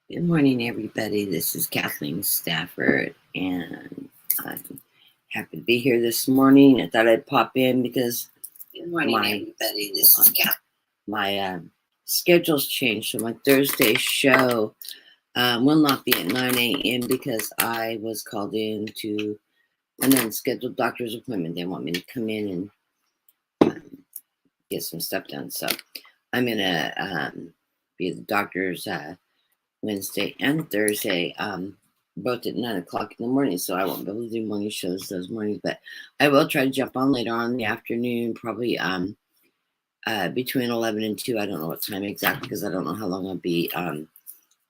Good morning, everybody. This is Kathleen Stafford, and I'm happy to be here this morning. I thought I'd pop in because good morning, everybody. This is Kathleen. My schedule's changed, so my Thursday show will not be at 9 a.m. because I was called in to an unscheduled doctor's appointment. They want me to come in and get some stuff done. So I'm gonna be at the doctor's Wednesday and Thursday, both at 9 o'clock in the morning. So I won't be able to do morning shows those mornings, but I will try to jump on later on in the afternoon, probably between 11 and 2. I don't know what time exactly because I don't know how long I'll be.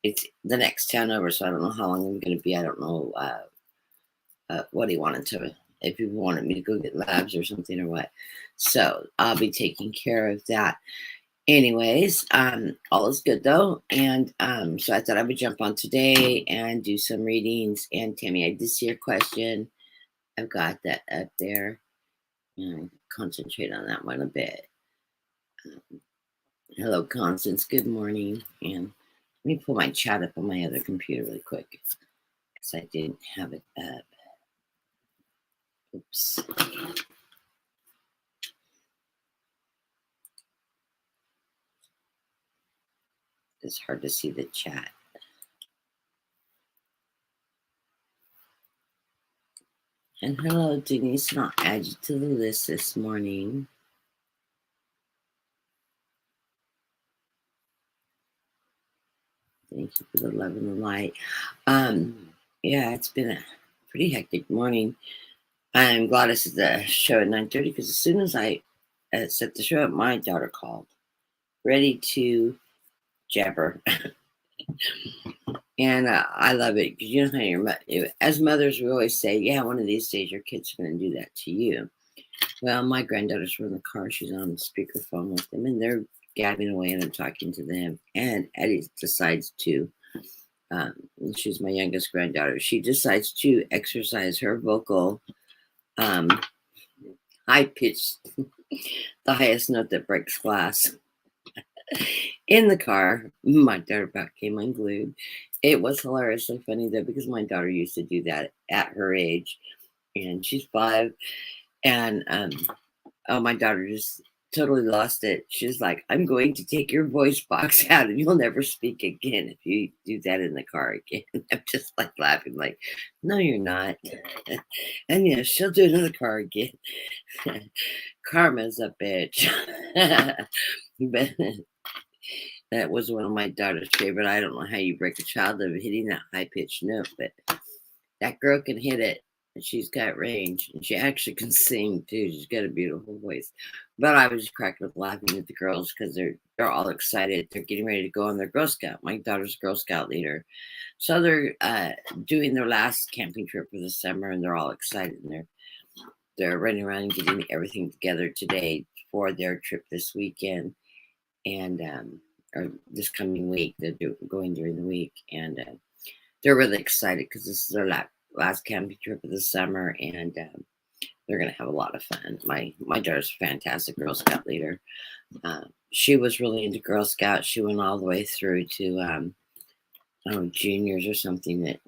It's the next town over, so I don't know how long I'm going to be. I don't know what he wanted to, if he wanted me to go get labs or something or what. So I'll be taking care of that. Anyways, all is good though. And so I thought I would jump on today and do some readings. And Tammy, I did see your question. I've got that up there. And concentrate on that one a bit. Hello, Constance. Good morning. And let me pull my chat up on my other computer really quick because I didn't have it up. Oops. It's hard to see the chat. And hello, Denise, and I'll add you to the list this morning. Thank you for the love and the light. Yeah, it's been a pretty hectic morning. I'm glad I set the show at 9:30 because as soon as I set the show up, my daughter called, ready to jabber. And I love it because you know how as mothers, we always say, yeah, one of these days your kids are going to do that to you. Well, my granddaughters were in the car. She's on speakerphone with them, and they're gabbing away, and I'm talking to them. And Eddie decides to, she's my youngest granddaughter. She decides to exercise her vocal high pitched, the highest note that breaks glass. In the car, my daughter about came unglued. It was hilariously funny though, because my daughter used to do that at her age, and she's 5. And my daughter just totally lost it. She's like, I'm going to take your voice box out and you'll never speak again if you do that in the car again. I'm just like laughing, like, no, you're not. And yeah, she'll do it in the car again. Karma's a bitch. But that was one of my daughter's favorite. I don't know how you break a child of hitting that high-pitched note, but that girl can hit it. And she's got range, and she actually can sing too. She's got a beautiful voice. But I was cracking up laughing at the girls because they're all excited. They're getting ready to go on their Girl Scout. My daughter's Girl Scout leader, so they're doing their last camping trip for the summer, and they're all excited. And they're running around and getting everything together today for their trip this weekend, and or this coming week. They're going during the week, and they're really excited because this is their last camping trip of the summer, and they're going to have a lot of fun. My daughter's a fantastic Girl Scout leader. She was really into Girl Scouts. She went all the way through to juniors or something,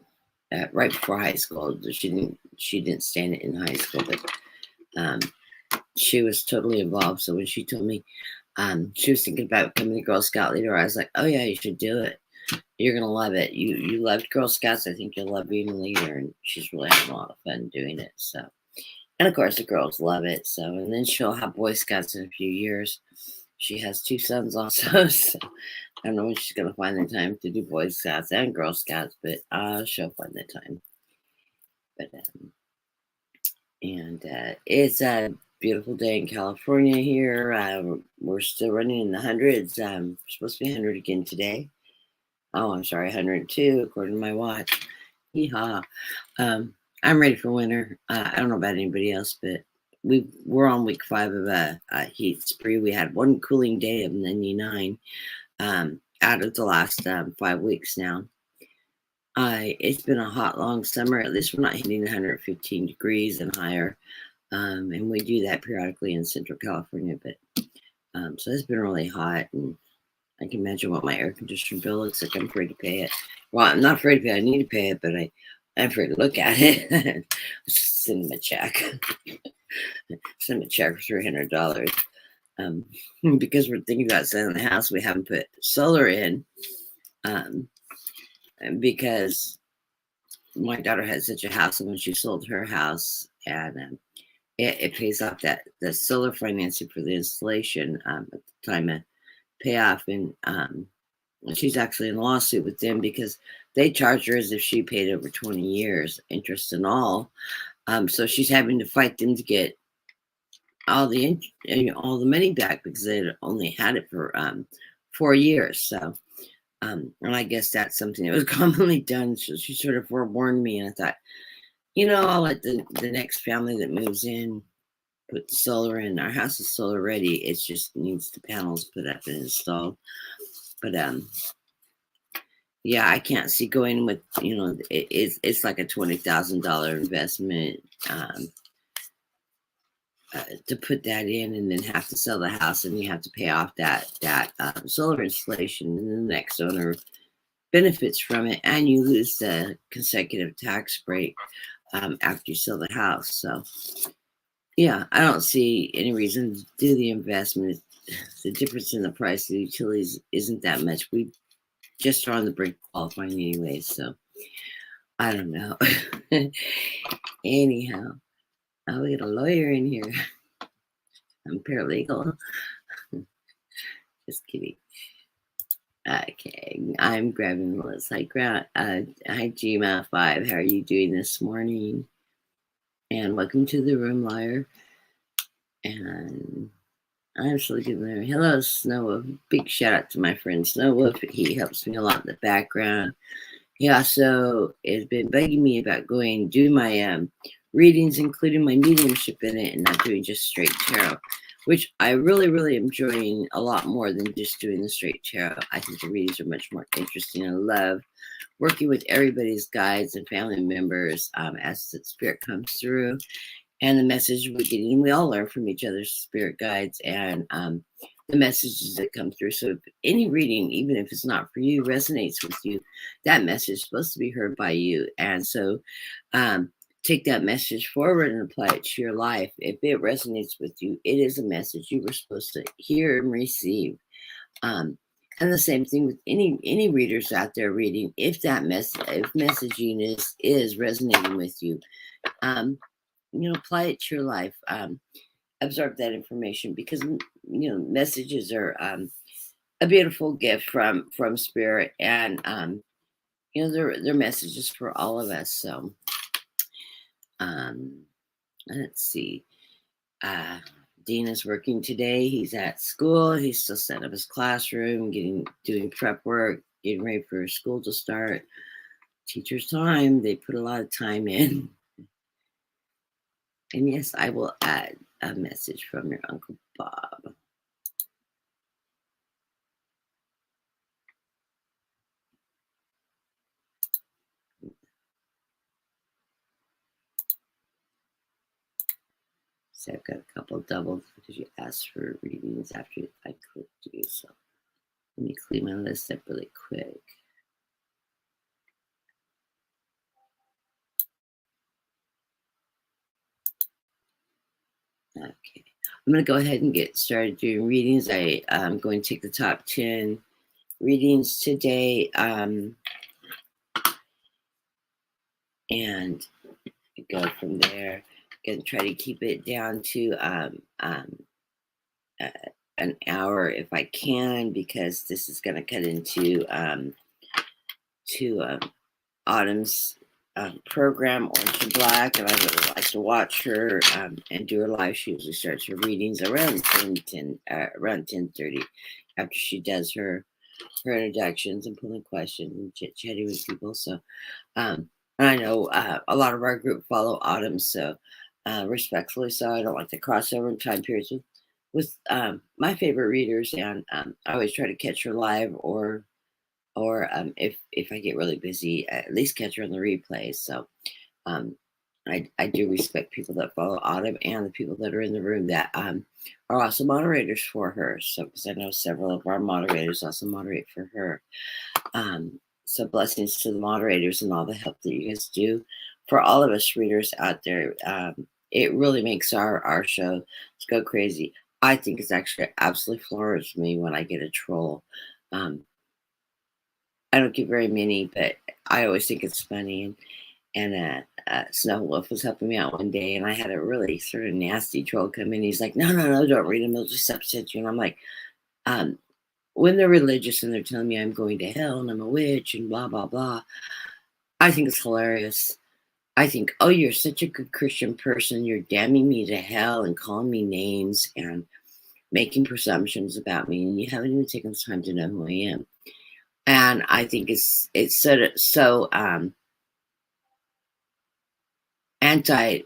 that right before high school. She didn't stand it in high school, but she was totally involved. So when she told me she was thinking about becoming a Girl Scout leader, I was like, oh yeah, you should do it. You're going to love it. You loved Girl Scouts. I think you'll love being a leader. And she's really having a lot of fun doing it. So, and of course the girls love it. So, and then she'll have Boy Scouts in a few years. She has 2 sons also. So I don't know when she's going to find the time to do Boy Scouts and Girl Scouts, but she'll find the time. But, it's a beautiful day in California here. We're still running in the hundreds. Supposed to be 100 again today. Oh, I'm sorry, 102 according to my watch. Yeehaw. I'm ready for winter. I don't know about anybody else, but we're on week 5 of a heat spree. We had one cooling day of 99 out of the last 5 weeks now. It's been a hot, long summer. At least we're not hitting 115 degrees and higher. And we do that periodically in Central California, but so it's been really hot, and I can imagine what my air conditioner bill looks like. I'm afraid to pay it. Well, I'm not afraid to pay it. I need to pay it, but I'm afraid to look at it. Send them a check. Send them a check for $300. Because we're thinking about selling the house. We haven't put solar in. Because my daughter had such a hassle when she sold her house, and it pays off the solar financing for the installation at the time of payoff, and she's actually in a lawsuit with them because they charge her as if she paid over 20 years, interest and all. So she's having to fight them to get all the money back because they only had it for 4 years. So. And I guess that's something that was commonly done. So she sort of forewarned me, and I thought, I'll let the next family that moves in put the solar in. Our house is solar ready. It just needs the panels put up and installed. But yeah, I can't see going with it's like a $20,000 investment to put that in, and then have to sell the house, and you have to pay off that solar installation, and the next owner benefits from it, and you lose the consecutive tax break after you sell the house. So yeah, I don't see any reason to do the investment. The difference in the price of the utilities isn't that much. We just are on the brink of qualifying anyway, so I don't know. Anyhow, we got a lawyer in here. I'm paralegal. Just kidding. Okay, I'm grabbing the list. Hi, Gmail5. How are you doing this morning? And welcome to the room, liar. And I'm still giving there. Hello, Snow Wolf. Big shout out to my friend Snow Wolf. He helps me a lot in the background. He also has been begging me about doing my readings, including my mediumship in it, and not doing just straight tarot, which I really, really am enjoying a lot more than just doing the straight tarot. I think the readings are much more interesting. I love working with everybody's guides and family members as the spirit comes through, and the message we're getting. We all learn from each other's spirit guides and the messages that come through. So if any reading, even if it's not for you, resonates with you, that message is supposed to be heard by you. And so take that message forward and apply it to your life. If it resonates with you, it is a message you were supposed to hear and receive. And the same thing with any readers out there reading. If that if messaging is resonating with you, apply it to your life. Absorb that information, because messages are a beautiful gift from spirit, and they're messages for all of us. So let's see. Dean is working today. He's at school. He's still setting up his classroom, doing prep work, getting ready for school to start. Teacher's time. They put a lot of time in. And yes, I will add a message from your Uncle Bob. So I've got a couple doubles because you asked for readings after I clicked you. So let me clean my list up really quick. Okay, I'm going to go ahead and get started doing readings. I'm going to take the top 10 readings today and go from there. Going to try to keep it down to an hour if I can, because this is going to cut into Autumn's program, Orange and Black, and I really like to watch her and do her live. She usually starts her readings around 10:30 after she does her introductions and pulling questions and chit-chatting with people. So and I know a lot of our group follow Autumn, so respectfully so. I don't like to cross over in time periods with my favorite readers, and I always try to catch her live, or if I get really busy, at least catch her on the replay. So I do respect people that follow Autumn and the people that are in the room that are also moderators for her. So, because I know several of our moderators also moderate for her. So blessings to the moderators and all the help that you guys do for all of us readers out there. It really makes our show go crazy. I think it's actually absolutely floors me when I get a troll. I don't get very many, but I always think it's funny. And Snow Wolf was helping me out one day, and I had a really sort of nasty troll come in. He's like, no, don't read them. They'll just upset you. And I'm like, when they're religious and they're telling me I'm going to hell and I'm a witch and blah, blah, blah, I think it's hilarious. I think, oh, you're such a good Christian person. You're damning me to hell and calling me names and making presumptions about me. And you haven't even taken the time to know who I am. And I think it's so anti.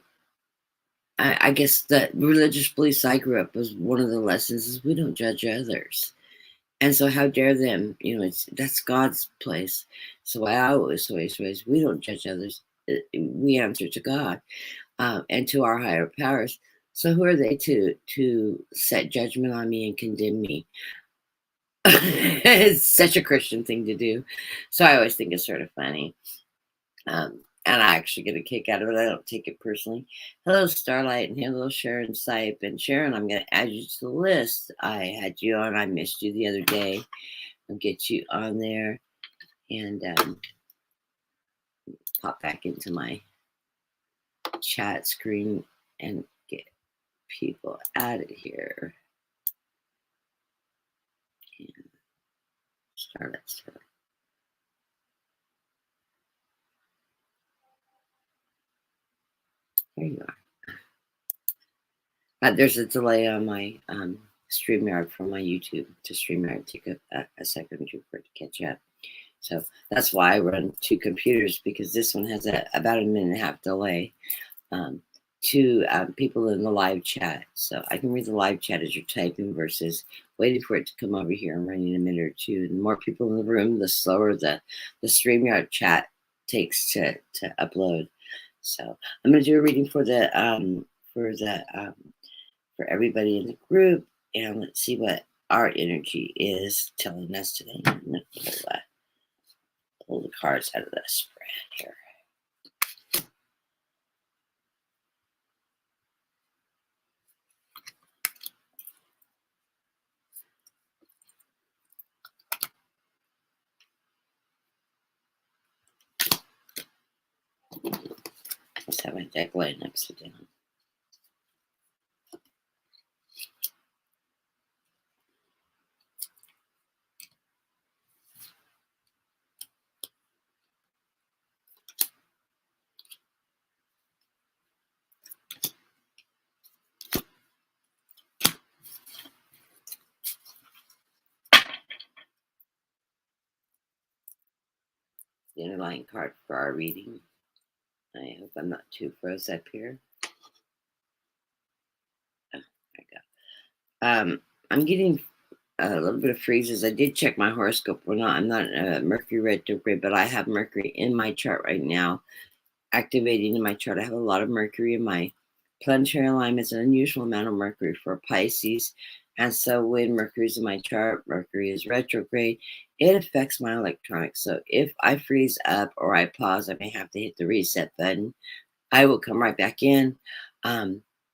I guess the religious beliefs I grew up was one of the lessons is we don't judge others. And so how dare them, that's God's place. So I always we don't judge others. We answer to God and to our higher powers. So who are they to set judgment on me and condemn me? It's such a Christian thing to do. So I always think it's sort of funny. And I actually get a kick out of it. I don't take it personally. Hello, Starlight, and hello, Sharon Sipe. And Sharon, I'm going to add you to the list. I had you on. I missed you the other day. I'll get you on there and pop back into my chat screen and get people out of here. And Starlight. There you are. There's a delay on my StreamYard from my YouTube to StreamYard. Take a second or two for it to catch up. So that's why I run two computers, because this one has about a minute and a half delay to people in the live chat. So I can read the live chat as you're typing versus waiting for it to come over here and running a minute or two. The more people in the room, the slower the StreamYard chat takes to upload. So I'm going to do a reading for for everybody in the group, and let's see what our energy is telling us today. I'm going to pull the cards out of the spread here. Let's have my deck laying upside down. The underlying card for our reading. I hope I'm not too froze up here. Oh, there I go. I'm getting a little bit of freezes. I did check my horoscope. I'm not Mercury retrograde, but I have Mercury in my chart right now, activating in my chart. I have a lot of Mercury in my planetary alignment. It's an unusual amount of Mercury for Pisces. And so when Mercury's in my chart, Mercury is retrograde, it affects my electronics. So if I freeze up or I pause, I may have to hit the reset button. I will come right back in.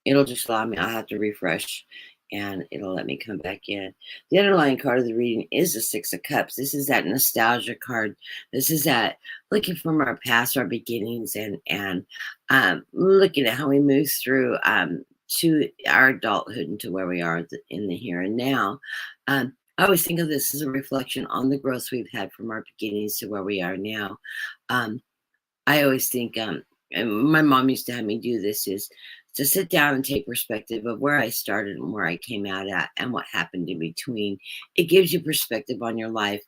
It'll just allow me, I'll have to refresh and it'll let me come back in. The underlying card of the reading is the Six of Cups. This is that nostalgia card. This is that looking from our past, our beginnings, and looking at how we move through to our adulthood and to where we are in the here and now. I always think of this as a reflection on the growth we've had from our beginnings to where we are now. I always think, and my mom used to have me do this, is to sit down and take perspective of where I started and where I came out at and what happened in between. It gives you perspective on your life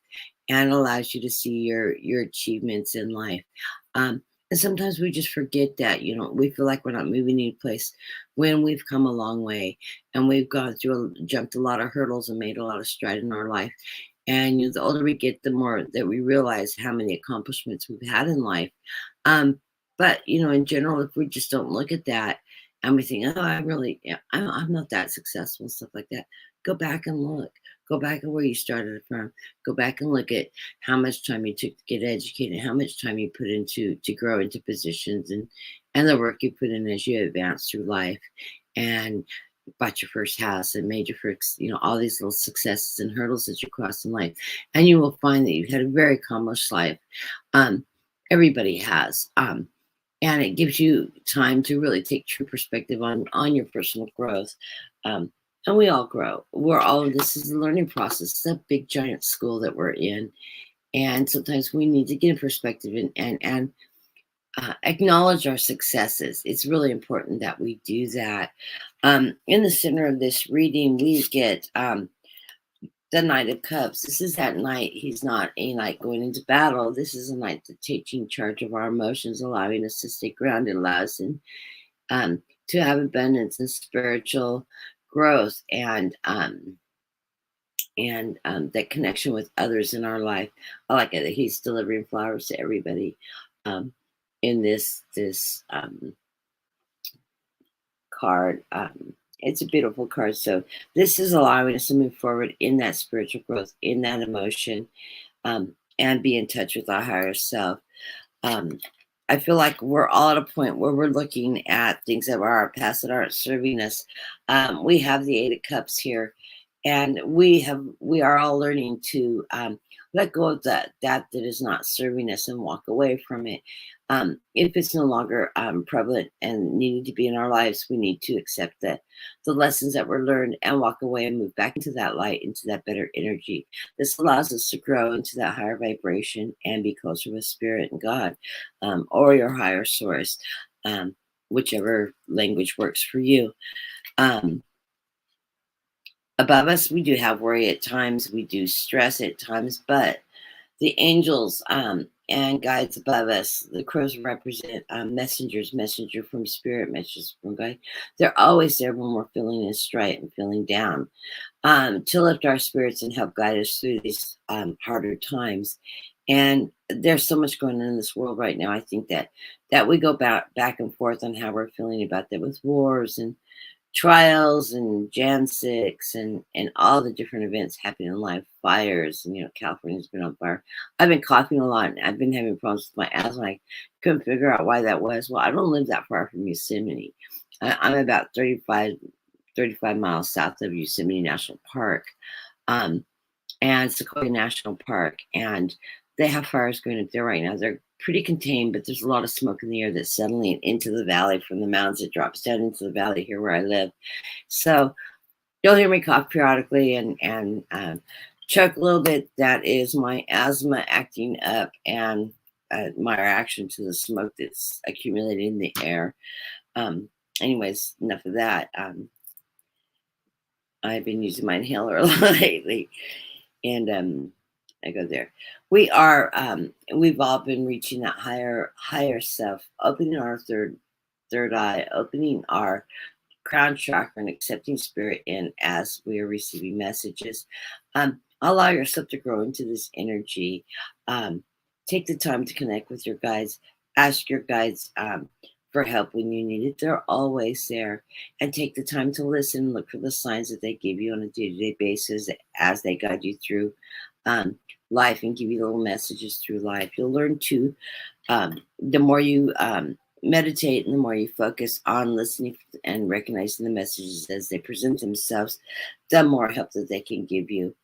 and allows you to see your achievements in life. And sometimes we just forget that, we feel like we're not moving any place when we've come a long way and we've jumped a lot of hurdles and made a lot of stride in our life. And the older we get, the more that we realize how many accomplishments we've had in life. But, in general, if we just don't look at that and we think, oh, I'm not that successful and stuff like that, go back and look. Go back at where you started from. Go back and look at how much time you took to get educated, how much time you put into to grow into positions, and the work you put in as you advance through life, and bought your first house and made your first, all these little successes and hurdles that you crossed in life. And you will find that you've had a very accomplished life. Um, Everybody has. And it gives you time to really take true perspective on your personal growth. And we all grow. This is a learning process. It's a big giant school that we're in. And sometimes we need to get in perspective and acknowledge our successes. It's really important that we do that. In the center of this reading, we get the Knight of Cups. This is that knight. He's not a knight going into battle. This is a knight that's taking charge of our emotions, allowing us to stay grounded, allows us to have abundance and spiritual growth, and that connection with others in our life. I like it that he's delivering flowers to everybody in this card. It's a beautiful card. So this is allowing us to move forward in that spiritual growth, in that emotion, and be in touch with our higher self. I feel like we're all at a point where we're looking at things that are our past that aren't serving us. We have the Eight of Cups here, and we are all learning to let go of that is not serving us and walk away from it. If it's no longer prevalent and needing to be in our lives, we need to accept that the lessons that were learned and walk away and move back into that light, into that better energy. This allows us to grow into that higher vibration and be closer with Spirit and God, or your higher source, whichever language works for you. Above us, we do have worry at times, we do stress at times, but the angels and guides above us, the crows represent messenger from Spirit, messages from God. They're always there when we're feeling distraught and feeling down, to lift our spirits and help guide us through these harder times. And there's so much going on in this world right now. I think that we go back and forth on how we're feeling about that, with wars and trials and Jan 6 and all the different events happening in life, fires, and California's been on fire. I've been coughing a lot, and I've been having problems with my asthma. I couldn't figure out why that was. Well, I don't live that far from Yosemite. I'm about 35 miles south of Yosemite National Park, and Sequoia National Park, and they have fires going up there right now. They're pretty contained, but there's a lot of smoke in the air that's settling into the valley from the mountains. It drops down into the valley here where I live. So you'll hear me cough periodically and choke a little bit. That is my asthma acting up and my reaction to the smoke that's accumulated in the air. Anyways, enough of that. I've been using my inhaler a lot lately, and I go there. We've all been reaching that higher self, opening our third eye, opening our crown chakra and accepting Spirit in as we are receiving messages. Allow yourself to grow into this energy. Take the time to connect with your guides. Ask your guides for help when you need it. They're always there. And take the time to listen and look for the signs that they give you on a day-to-day basis as they guide you through life and give you little messages through life. You'll learn to, the more you meditate and the more you focus on listening and recognizing the messages as they present themselves, the more help that they can give you.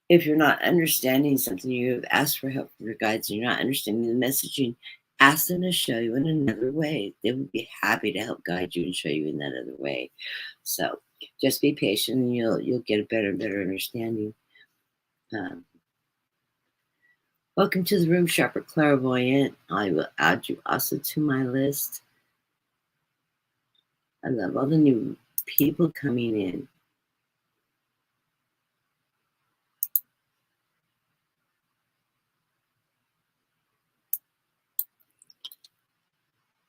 If you're not understanding something, you have asked for help from your guides and you're not understanding the messaging, ask them to show you in another way. They would be happy to help guide you and show you in that other way. So just be patient and you'll get a better and better understanding. Welcome to the room, Sharper Clairvoyant. I will add you also to my list. I love all the new people coming in.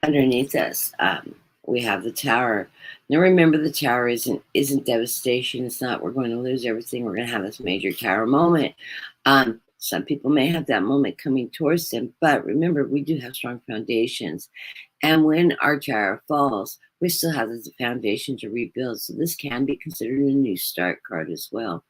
Underneath us, we have the Tower. Now remember, the Tower isn't devastation. It's not we're going to lose everything. We're going to have this major Tower moment. Some people may have that moment coming towards them, but remember, we do have strong foundations. And when our gyre falls, we still have the foundation to rebuild. So this can be considered a new start card as well.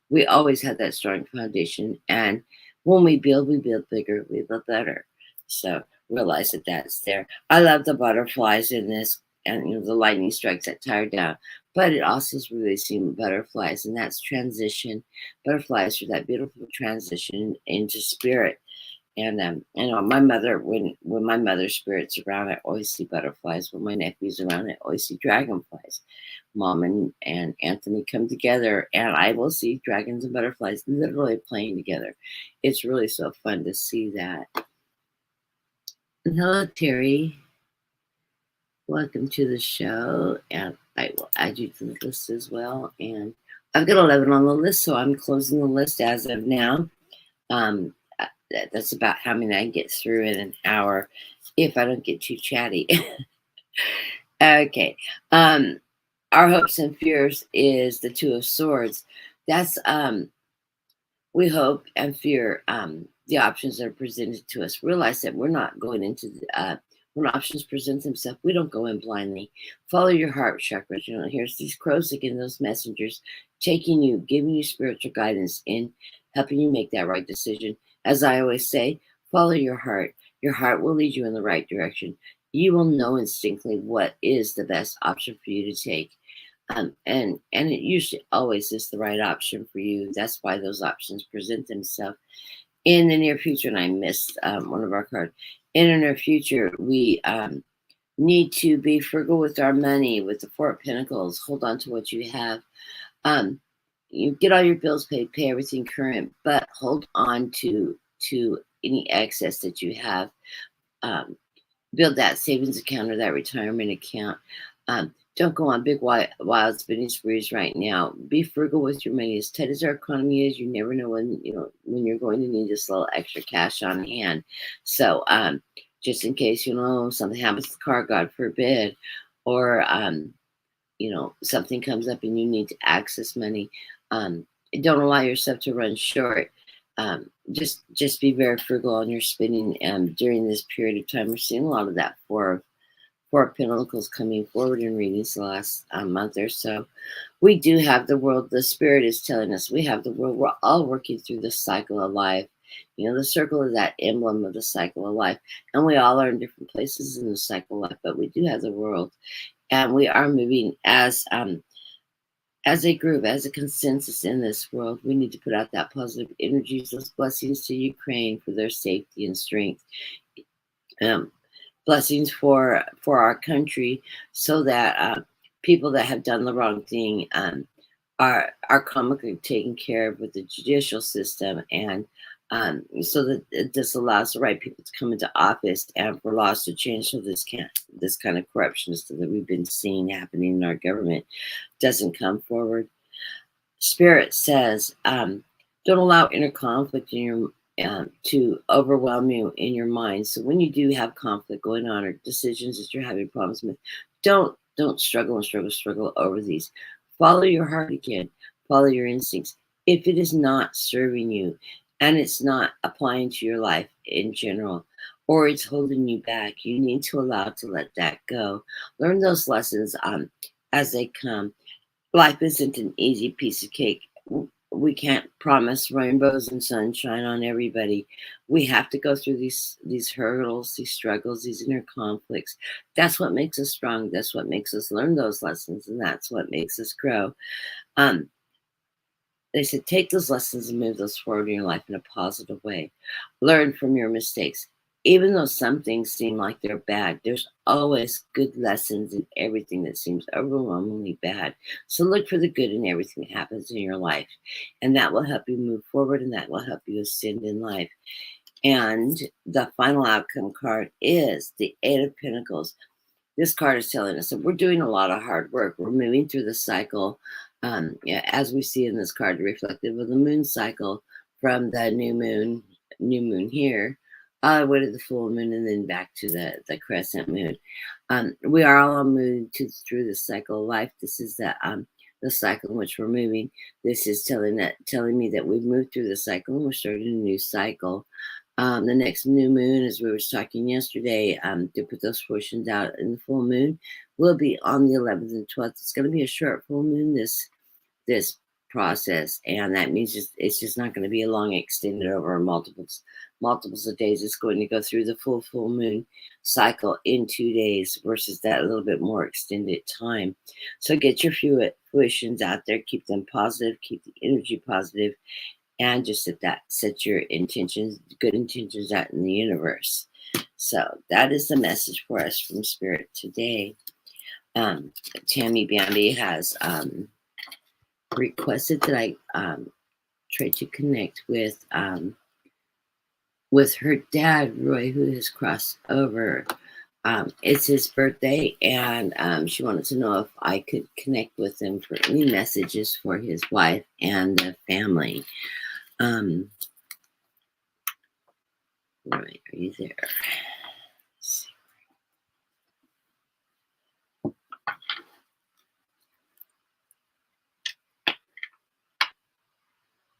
We always have that strong foundation. And when we build bigger, we build better. So realize that that's there. I love the butterflies in this, and the lightning strikes that tire down. But it also is releasing butterflies, and that's transition. Butterflies are that beautiful transition into spirit. And my mother, when my mother's spirit's around, I always see butterflies. When my nephew's around, I always see dragonflies. Mom and Anthony come together, and I will see dragons and butterflies literally playing together. It's really so fun to see that. And hello, Terry. Welcome to the show, and I will add you to the list as well. And I've got 11 on the list, so I'm closing the list as of now. That's about how many I can get through in an hour if I don't get too chatty. Okay. Our hopes and fears is the Two of Swords. That's we hope and fear the options that are presented to us. Realize that we're not going into when options present themselves, we don't go in blindly. Follow your heart chakras. Here's these crows again, those messengers taking you, giving you spiritual guidance in helping you make that right decision. As I always say, follow your heart. Your heart will lead you in the right direction. You will know instinctively what is the best option for you to take. And it usually always is the right option for you. That's why those options present themselves in the near future. And I missed one of our cards. In the near future, we need to be frugal with our money, with the Four of Pentacles. Hold on to what you have. You get all your bills paid, pay everything current, but hold on to any excess that you have. Build that savings account or that retirement account. Don't go on big wild spending sprees right now. Be frugal with your money. As tight as our economy is, you never know when you're going to need this little extra cash on hand. So just in case something happens to the car, God forbid, or something comes up and you need to access money. Don't allow yourself to run short. Just be very frugal on your spending during this period of time. We're seeing a lot of that Four of Pentacles coming forward in readings the last month or so. We do have the world. The spirit is telling us we have the world. We're all working through the cycle of life. The circle is that emblem of the cycle of life. And we all are in different places in the cycle of life, but we do have the world. And we are moving as a group, as a consensus in this world. We need to put out that positive energies, those blessings to Ukraine for their safety and strength. Blessings for our country, so that people that have done the wrong thing are comically taken care of with the judicial system, and so that this allows the right people to come into office and for laws to change, so this kind of corruption that we've been seeing happening in our government doesn't come forward. Spirit says, don't allow inner conflict in your to overwhelm you in your mind. So when you do have conflict going on or decisions that you're having problems with, don't struggle over these. Follow your heart again. Follow your instincts. If it is not serving you and it's not applying to your life in general, or it's holding you back, you need to allow to let that go. Learn those lessons as they come. Life isn't an easy piece of cake. We can't promise rainbows and sunshine on everybody. We have to go through these hurdles, these struggles, these inner conflicts. That's what makes us strong. That's what makes us learn those lessons, and that's what makes us grow. They said, take those lessons and move those forward in your life in a positive way. Learn from your mistakes. Even though some things seem like they're bad, there's always good lessons in everything that seems overwhelmingly bad. So look for the good in everything that happens in your life. And that will help you move forward, and that will help you ascend in life. And the final outcome card is the Eight of Pentacles. This card is telling us that we're doing a lot of hard work. We're moving through the cycle, as we see in this card, reflective of the moon cycle, from the new moon here, all the way to the full moon, and then back to the crescent moon. We are all moving through the cycle of life. This is the the cycle in which we're moving. This is telling me that we've moved through the cycle and we're starting a new cycle. The next new moon, as we were talking yesterday, to put those portions out in the full moon, will be on the 11th and 12th. It's going to be a short full moon this process, and that means it's just not going to be a long extended over multiples of days. It's going to go through the full moon cycle in 2 days versus that little bit more extended time. So get your fruitions out there, keep them positive, keep the energy positive, and just set your intentions, good intentions out in the universe. So that is the message for us from Spirit today. Tammy Bambi has requested that I try to connect with her dad, Roy, who has crossed over. It's his birthday, and she wanted to know if I could connect with him for any messages for his wife and the family. Roy, are you there?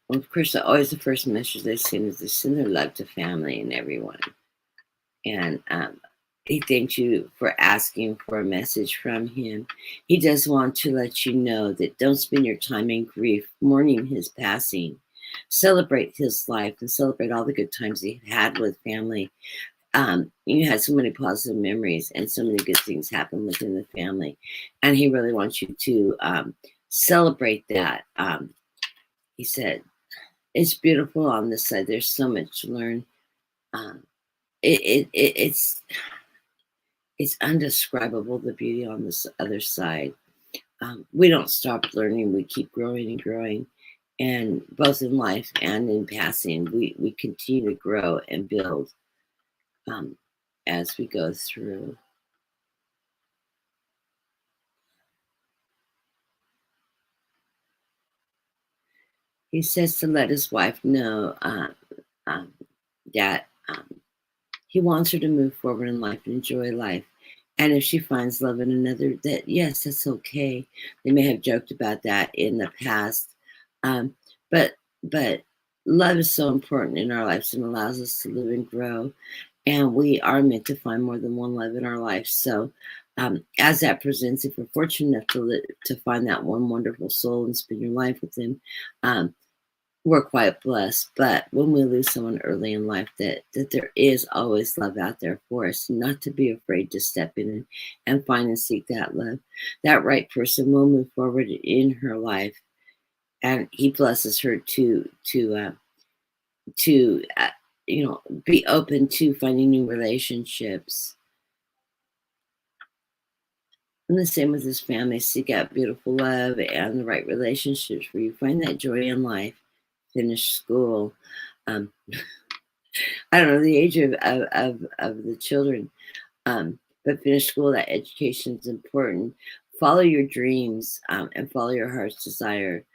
Well, of course, always the first message they send is to send their love to family and everyone. And he thanks you for asking for a message from him. He does want to let you know that don't spend your time in grief, mourning his passing. Celebrate his life and celebrate all the good times he had with family. You had so many positive memories and so many good things happen within the family. And he really wants you to celebrate that. He said, it's beautiful on this side. There's so much to learn. It's undescribable, the beauty on this other side. We don't stop learning. We keep growing and growing. And both in life and in passing, we continue to grow and build as we go through. He says to let his wife know that he wants her to move forward in life and enjoy life. And if she finds love in another, that yes, that's okay. They may have joked about that in the past. But love is so important in our lives and allows us to live and grow. And we are meant to find more than one love in our life. So as that presents, if you're fortunate enough to find that one wonderful soul and spend your life with them, we're quite blessed. But when we lose someone early in life, that there is always love out there for us, not to be afraid to step in and find and seek that love. That right person will move forward in her life, and he blesses her to be open to finding new relationships. And the same with his family. Seek out beautiful love and the right relationships where you find that joy in life. Finish school. I don't know the age of the children, but finish school. That education is important. Follow your dreams and follow your heart's desire.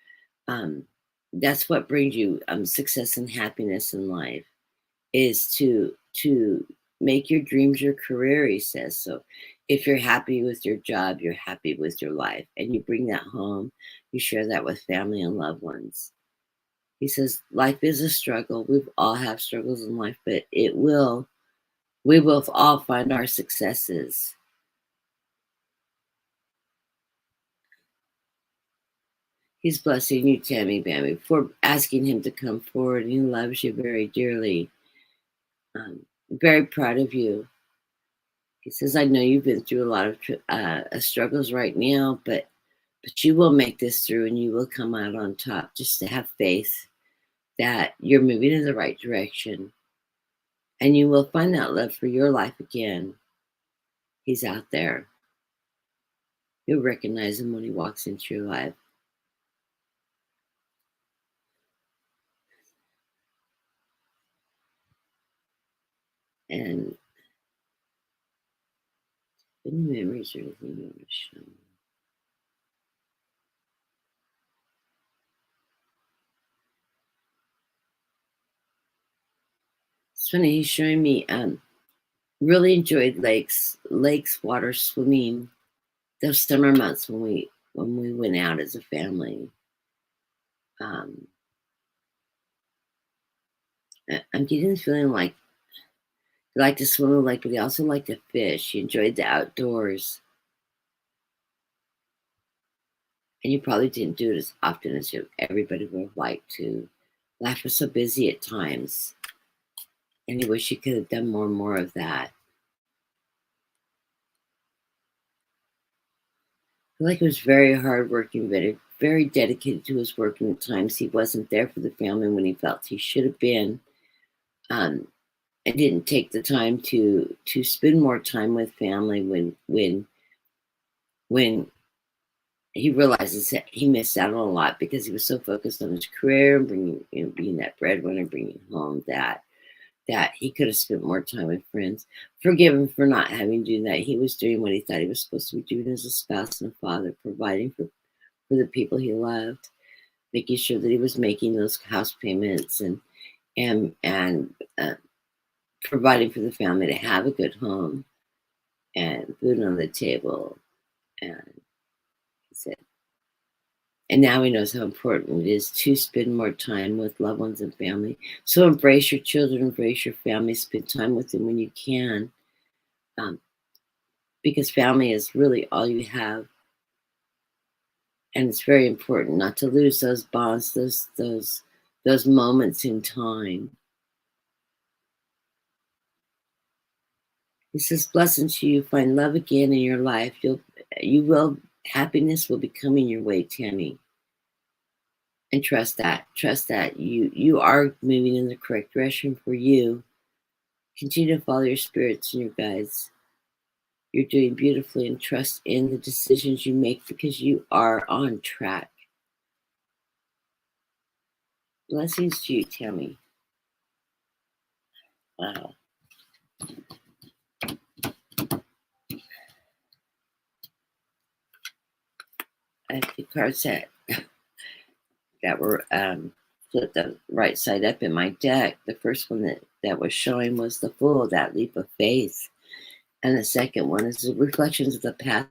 That's what brings you success and happiness in life. Is to make your dreams your career. He says so. If you're happy with your job, you're happy with your life, and you bring that home. You share that with family and loved ones. He says, life is a struggle. We all have struggles in life, but we will all find our successes. He's blessing you, Tammy Bambi, for asking him to come forward. He loves you very dearly. Very proud of you. He says, I know you've been through a lot of struggles right now, but you will make this through and you will come out on top. Just to have faith that you're moving in the right direction and you will find that love for your life again. He's out there. You'll recognize him when he walks into your life. And any memories or anything you want to show me? It's funny, he's showing me really enjoyed lakes, water, swimming. Those summer months when when we went out as a family. I'm getting the feeling like he liked to swim in the lake, but he also liked to fish. He enjoyed the outdoors. And you probably didn't do it as often as everybody would have liked to. Life was so busy at times. And he wished he could have done more and more of that. I feel like he was very hardworking, very dedicated to his work. And at times he wasn't there for the family when he felt he should have been. And didn't take the time to spend more time with family when he realizes that he missed out on a lot because he was so focused on his career and bringing, being that breadwinner, bringing home that he could have spent more time with friends. Forgive him for not having to do that. He was doing what he thought he was supposed to be doing as a spouse and a father, providing for the people he loved, making sure that he was making those house payments and providing for the family to have a good home and food on the table. And he said, and now he knows how important it is to spend more time with loved ones and family. So embrace your children, embrace your family, spend time with them when you can, because family is really all you have. And it's very important not to lose those bonds, those moments in time. He says, blessings to you. Find love again in your life. Happiness will be coming your way, Tammy. And trust that. Trust that you are moving in the correct direction for you. Continue to follow your spirits and your guides. You're doing beautifully, and trust in the decisions you make because you are on track. Blessings to you, Tammy. Wow. I have two cards that were flipped the right side up in my deck. The first one that was showing was the Fool, that leap of faith. And the second one is the reflections of the past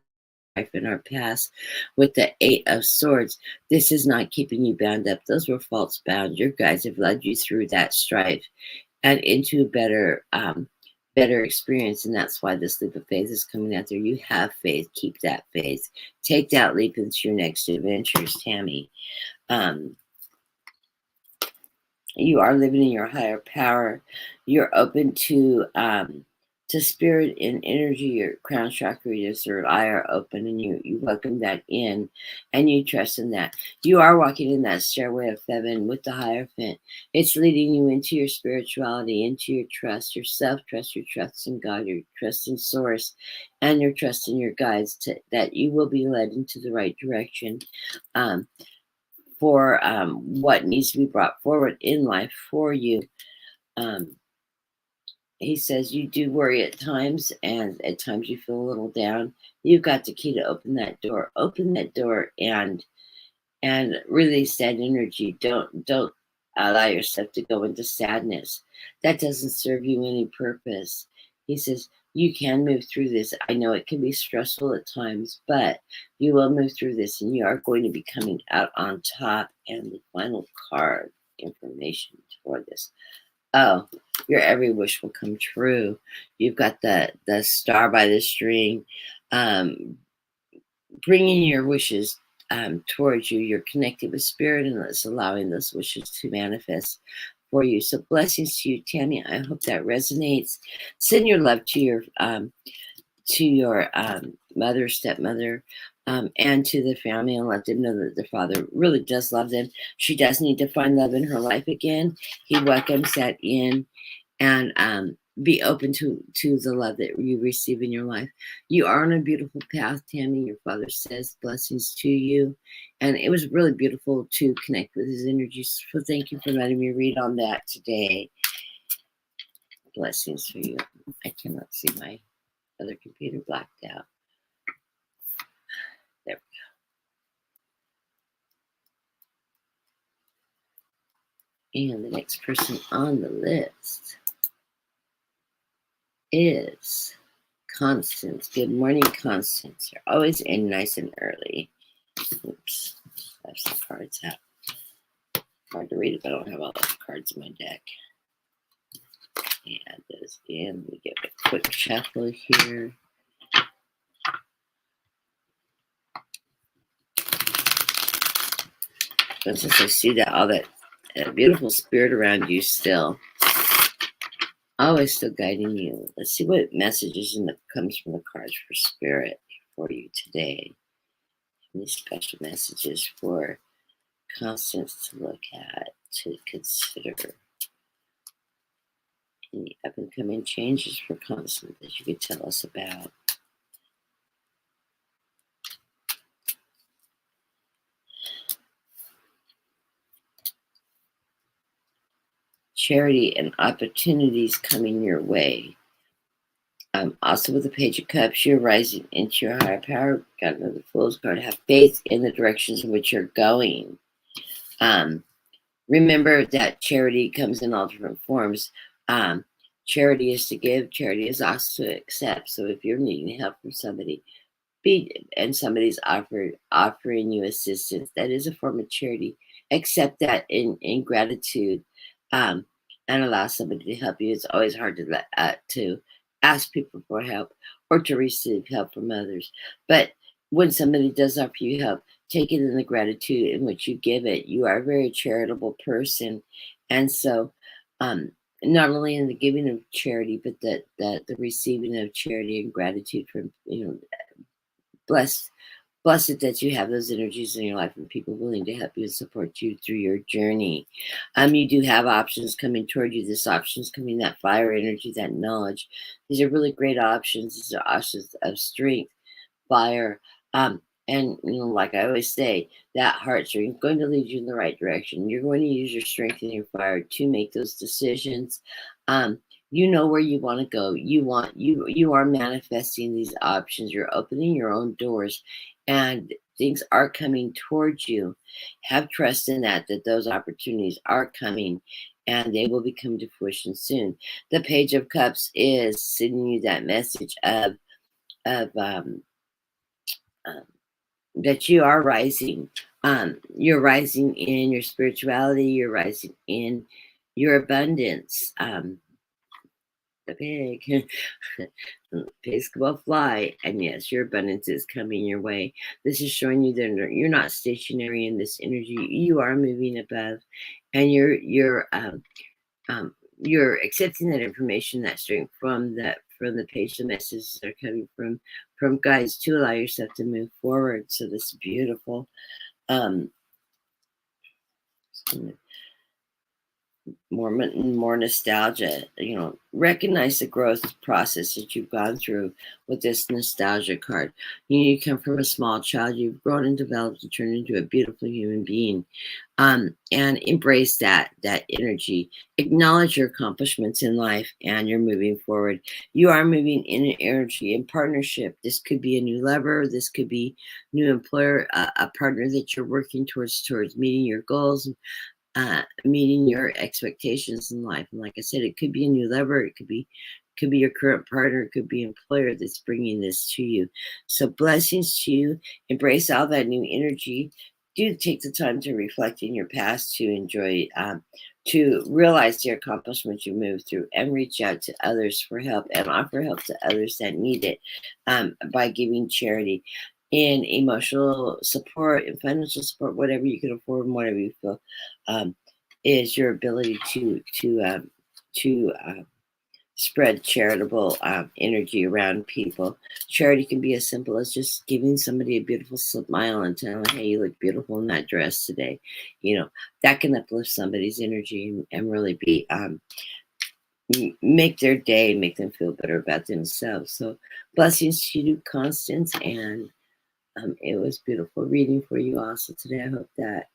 life in our past with the Eight of Swords. This is not keeping you bound up. Those were false bound. Your guides have led you through that strife and into a better experience. And that's why this leap of faith is coming out there. You have faith. Keep that faith. Take that leap into your next adventures, Tammy. You are living in your higher power. You're open to spirit and energy. Your crown chakra, your third eye are open, and you welcome that in, and you trust in that. You are walking in that stairway of heaven with the Hierophant. It's leading you into your spirituality, into your trust, your self-trust, your trust in God, your trust in Source, and your trust in your guides, that you will be led into the right direction. For what needs to be brought forward in life for you. He says you do worry at times, and at times you feel a little down. You've got the key to open that door. Open that door and release that energy. Don't allow yourself to go into sadness. That doesn't serve you any purpose. He says you can move through this. I know it can be stressful at times, but you will move through this, and you are going to be coming out on top. And the final card information for this. Oh, your every wish will come true. You've got the star by the string, bringing your wishes towards you. You're connected with spirit, and it's allowing those wishes to manifest for you. So blessings to you, Tammy. I hope that resonates. Send your love to your mother, stepmother, and to the family, and let them know that their father really does love them. She does need to find love in her life again. He welcomes that in, and be open to the love that you receive in your life. You are on a beautiful path, Tammy. Your father says blessings to you, and it was really beautiful to connect with his energy. So thank you for letting me read on that today. Blessings for you. I cannot see my other computer blacked out. There we go. And the next person on the list is Constance. Good morning, Constance. You're always in nice and early. Oops. I have some cards out. Hard to read if I don't have all the cards in my deck. Add those in. We give it a quick shuffle here. But since I see that all that beautiful spirit around you still, always still guiding you. Let's see what messages comes from the cards for spirit for you today. Any special messages for Constance to look at, to consider. Any up and coming changes for Constance that you could tell us about. Charity and opportunities coming your way. Also with the Page of Cups, you're rising into your higher power. Got another Fool's card. Have faith in the directions in which you're going. Remember that charity comes in all different forms. Charity is to give. Charity is also to accept. So if you're needing help from somebody, and somebody's offering you assistance, that is a form of charity. Accept that in gratitude, and allow somebody to help you. It's always hard to ask people for help or to receive help from others. But when somebody does offer you help, take it in the gratitude in which you give it. You are a very charitable person, and so not only in the giving of charity, but the receiving of charity and gratitude from blessed that you have those energies in your life and people willing to help you and support you through your journey. You do have options coming toward you. This option's coming, that fire energy, that knowledge. These are really great options. These are options of strength, fire, and like I always say, that heart strength is going to lead you in the right direction. You're going to use your strength and your fire to make those decisions. You know where you want to go. You are manifesting these options. You're opening your own doors, and things are coming towards you. Have trust in that those opportunities are coming, and they will become to fruition soon. The Page of Cups is sending you that message of that you are rising. You're rising in your spirituality. You're rising in your abundance. The pig, pigs will fly, and yes, your abundance is coming your way. This is showing you that you're not stationary in this energy. You are moving above, and you're accepting that information, that strength from the page, the messages that are coming from guides to allow yourself to move forward. So this is beautiful. More nostalgia, recognize the growth process that you've gone through with this nostalgia card. You come from a small child, you've grown and developed and turned into a beautiful human being, and embrace that energy. Acknowledge your accomplishments in life, and you're moving forward. You are moving in an energy in partnership. This could be a new lover, this could be new employer, a partner that you're working towards meeting your goals, meeting your expectations in life. And like I said, it could be a new lover, it could be your current partner, it could be employer that's bringing this to you. So blessings to you. Embrace all that new energy. Do take the time to reflect in your past, to enjoy, to realize the accomplishments you moved through, and reach out to others for help and offer help to others that need it, by giving charity in emotional support and financial support, whatever you can afford and whatever you feel is your ability to spread charitable energy around people. Charity can be as simple as just giving somebody a beautiful smile and telling them, hey, you look beautiful in that dress today. That can uplift somebody's energy and really be make their day, make them feel better about themselves. So blessings to you, Constance, and it was beautiful reading for you also today. I hope that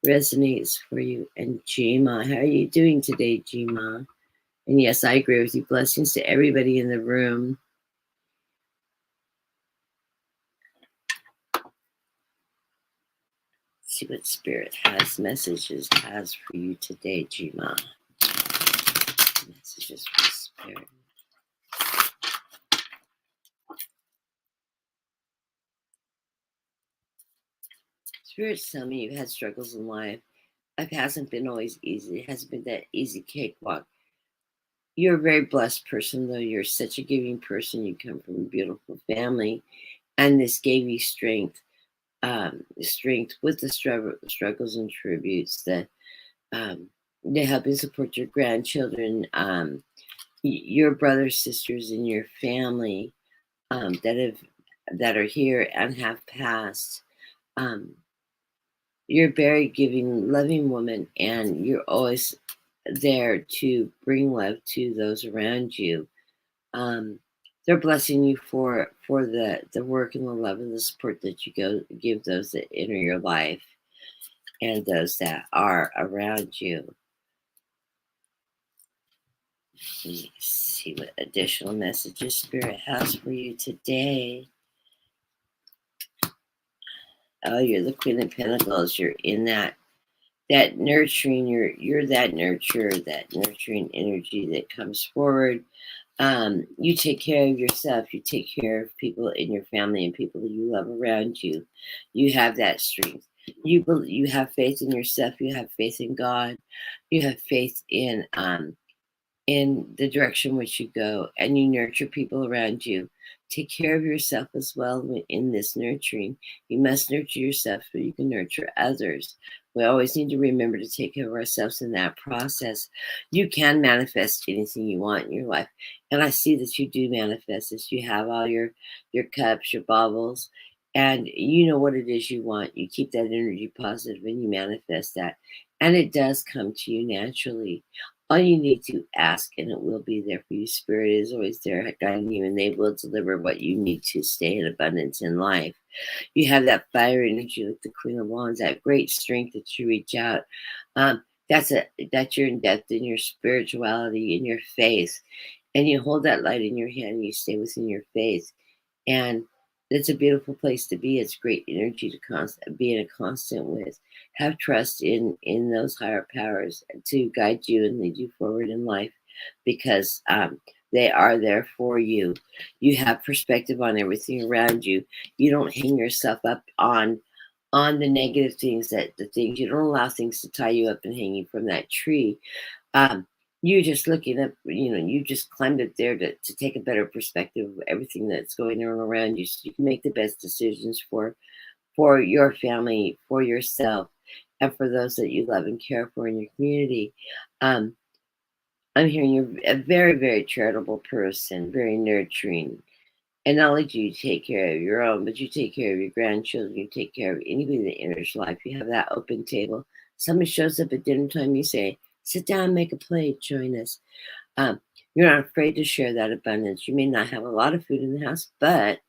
resonates for you. And Jima, how are you doing today, Jima? And yes, I agree with you. Blessings to everybody in the room. Let's see what Spirit messages has for you today, Jima. Messages for Spirit. Spirits tell me you've had struggles in life. Life hasn't been always easy. It hasn't been that easy cakewalk. You're a very blessed person, though. You're such a giving person. You come from a beautiful family, and this gave you strength. Strength with the struggles and tributes that they help you support your grandchildren, your brothers, sisters, and your family that are here and have passed. You're a very giving, loving woman, and you're always there to bring love to those around you. They're blessing you for the work and the love and the support that you give those that enter your life and those that are around you. Let me see what additional messages Spirit has for you today. Oh, you're the Queen of Pentacles. You're in that nurturing. You're that nurturing energy that comes forward. You take care of yourself. You take care of people in your family and people that you love around you. You have that strength. You have faith in yourself. You have faith in God. You have faith in the direction which you go, and you nurture people around you. Take care of yourself as well in this nurturing. You must nurture yourself so you can nurture others. We always need to remember to take care of ourselves in that process. You can manifest anything you want in your life. And I see that you do manifest this. You have all your cups, your baubles, and you know what it is you want. You keep that energy positive and you manifest that. And it does come to you naturally. All you need to ask, and it will be there for you. Spirit is always there guiding you, and they will deliver what you need to stay in abundance in life. You have that fire energy like the Queen of Wands, that great strength that you reach out. That's you're in depth in your spirituality, in your faith, and you hold that light in your hand. And you stay within your faith, and it's a beautiful place to be. It's great energy to be in a constant with. Have trust in those higher powers to guide you and lead you forward in life, because they are there for you. You have perspective on everything around you. You don't hang yourself up on the negative things, you don't allow things to tie you up and hang you from that tree. You just looking up, you just climbed up there to take a better perspective of everything that's going on around you, so you can make the best decisions for your family, for yourself, and for those that you love and care for in your community. I'm hearing you're a very, very charitable person, very nurturing. And not only do you take care of your own, but you take care of your grandchildren, you take care of anybody that enters life. You have that open table. Somebody shows up at dinner time, you say, sit down, make a plate, join us. You're not afraid to share that abundance. You may not have a lot of food in the house, but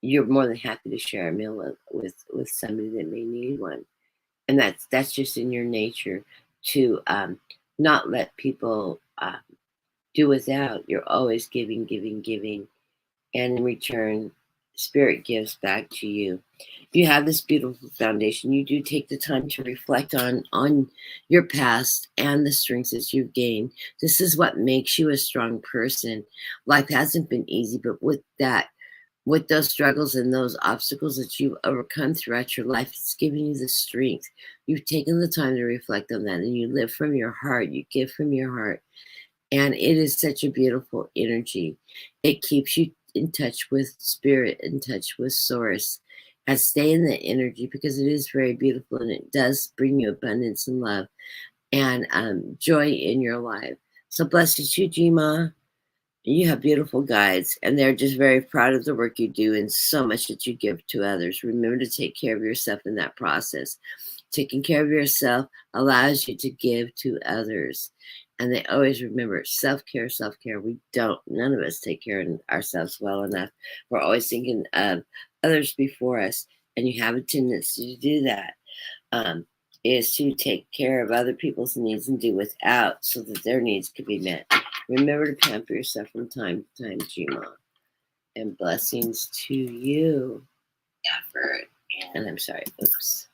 you're more than happy to share a meal with somebody that may need one. And that's just in your nature to not let people do without. You're always giving, giving, giving. And in return, Spirit gives back to you. You have this beautiful foundation. You do take the time to reflect on your past and the strengths that you've gained. This is what makes you a strong person. Life hasn't been easy, but with those struggles and those obstacles that you've overcome throughout your life, it's giving you the strength. You've taken the time to reflect on that, and you live from your heart. You give from your heart. And it is such a beautiful energy. It keeps you in touch with Spirit, in touch with Source, and stay in the energy, because it is very beautiful, and it does bring you abundance and love and joy in your life. So bless you, Jima. You have beautiful guides, and they're just very proud of the work you do and so much that you give to others. Remember to take care of yourself in that process. Taking care of yourself allows you to give to others. And they always remember self-care, self-care. None of us take care of ourselves well enough. We're always thinking of others before us, and you have a tendency to do that. Is to take care of other people's needs and do without so that their needs could be met. Remember to pamper yourself from time to time, Gma. And blessings to you. Effort. And I'm sorry, oops.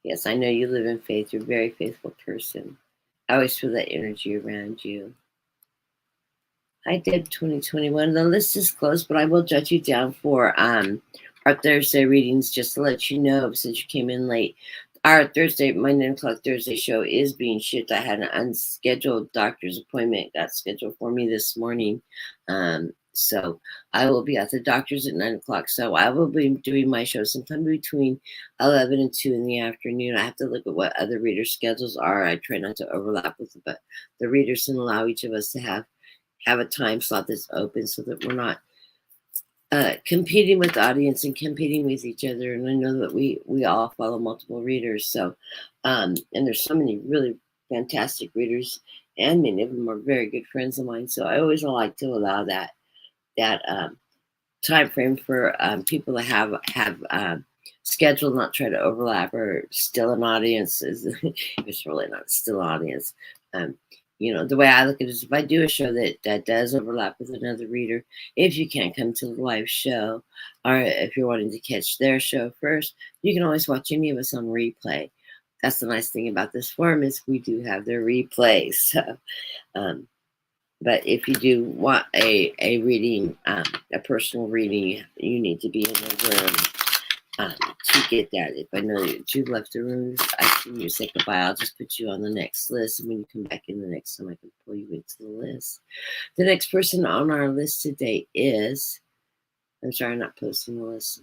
Yes, I know you live in faith. You're a very faithful person. I always feel that energy around you. I did 2021. The list is closed, but I will jot you down for Our Thursday readings, just to let you know, since you came in late, our my 9 o'clock Thursday show is being shipped. I had an unscheduled doctor's appointment got scheduled for me this morning. So I will be at the doctor's at 9 o'clock. So I will be doing my show sometime between 11 and 2 in the afternoon. I have to look at what other readers' schedules are. I try not to overlap with them, but the readers can allow each of us to have a time slot that's open so that we're not competing with the audience and competing with each other. And I know that we all follow multiple readers. So, and there's so many really fantastic readers, and many of them are very good friends of mine. So I always like to allow that time frame for people to have scheduled, not try to overlap or still an audience. It's really not still an audience. You know, the way I look at it is if I do a show that does overlap with another reader, if you can't come to the live show, or if you're wanting to catch their show first, you can always watch any of us on replay. That's the nice thing about this forum is we do have their replays. So, but if you do want a reading, a personal reading, you need to be in the room to get that. If I know that you left the room, I can you say goodbye. I'll just put you on the next list, and when you come back in the next time, I can pull you into the list. The next person on our list today is, I'm sorry, I'm not posting the list.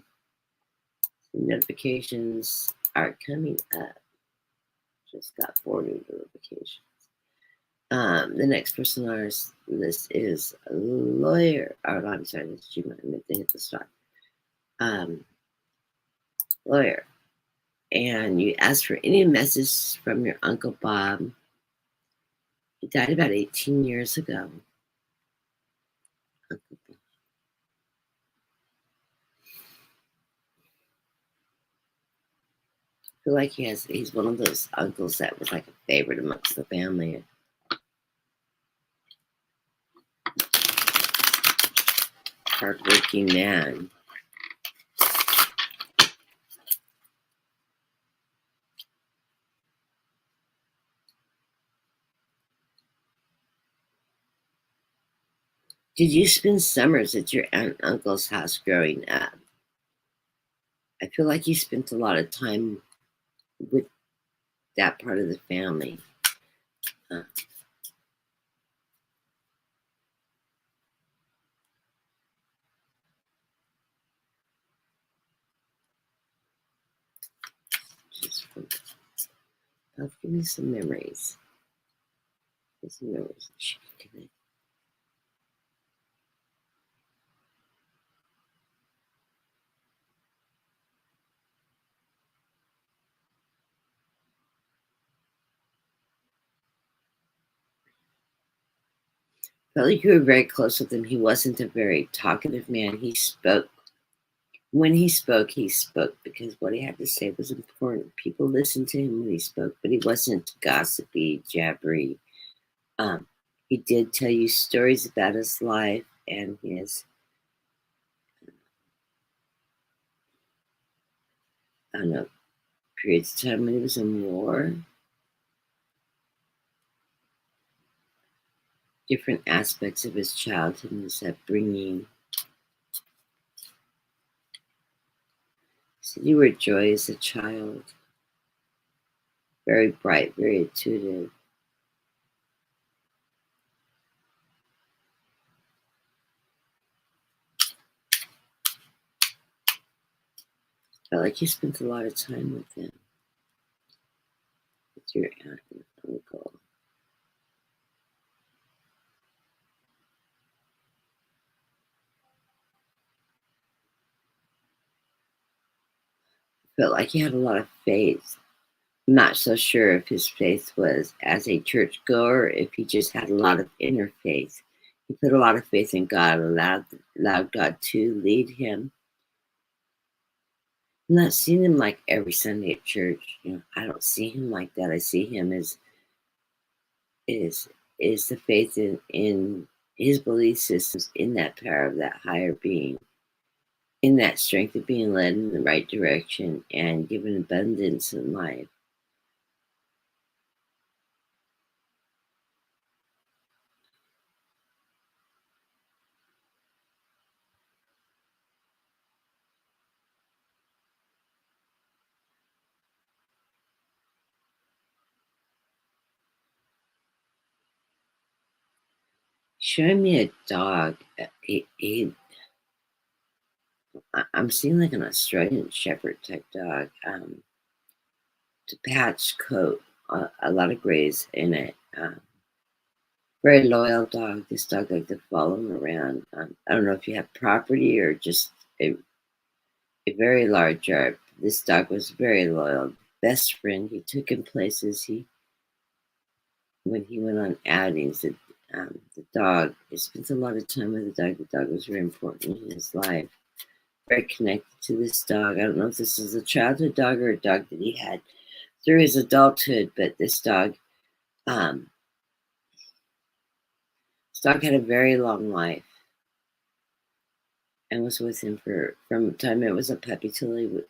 Notifications are coming up. Just got 4 new notifications. The next person on our list is a lawyer. Oh, no, I'm sorry, that's you. I meant to hit the start. Lawyer. And you asked for any message from your Uncle Bob. He died about 18 years ago. Uncle Bob. I feel like he's one of those uncles that was like a favorite amongst the family. Hardworking man. Did you spend summers at your aunt and uncle's house growing up? I feel like you spent a lot of time with that part of the family. Give me some memories. Some memories. Felt like you were very close with him. He wasn't a very talkative man. He spoke. When he spoke because what he had to say was important. People listened to him when he spoke, but he wasn't gossipy, jabbery. He did tell you stories about his life and his, I don't know, periods of time when he was in war. Different aspects of his childhood and his upbringing. So you were joy as a child. Very bright, very intuitive. Felt like you spent a lot of time with him. With your aunt and uncle. Felt like he had a lot of faith. I'm not so sure if his faith was as a churchgoer, if he just had a lot of inner faith. He put a lot of faith in God, allowed God to lead him. I'm not seeing him like every Sunday at church. You know, I don't see him like that. I see him as is the faith in his belief systems, in that power of that higher being, in that strength of being led in the right direction and given abundance in life. showing me a dog. I'm seeing like an Australian Shepherd type dog. The patch coat, a lot of grays in it. Very loyal dog. This dog like to follow him around. I don't know if you have property or just a very large yard. This dog was very loyal. Best friend. He took him places. When he went on outings, the dog, he spent a lot of time with the dog. The dog was very important in his life. Very connected to this dog. I don't know if this is a childhood dog or a dog that he had through his adulthood, but this dog had a very long life and was with him from the time it was a puppy till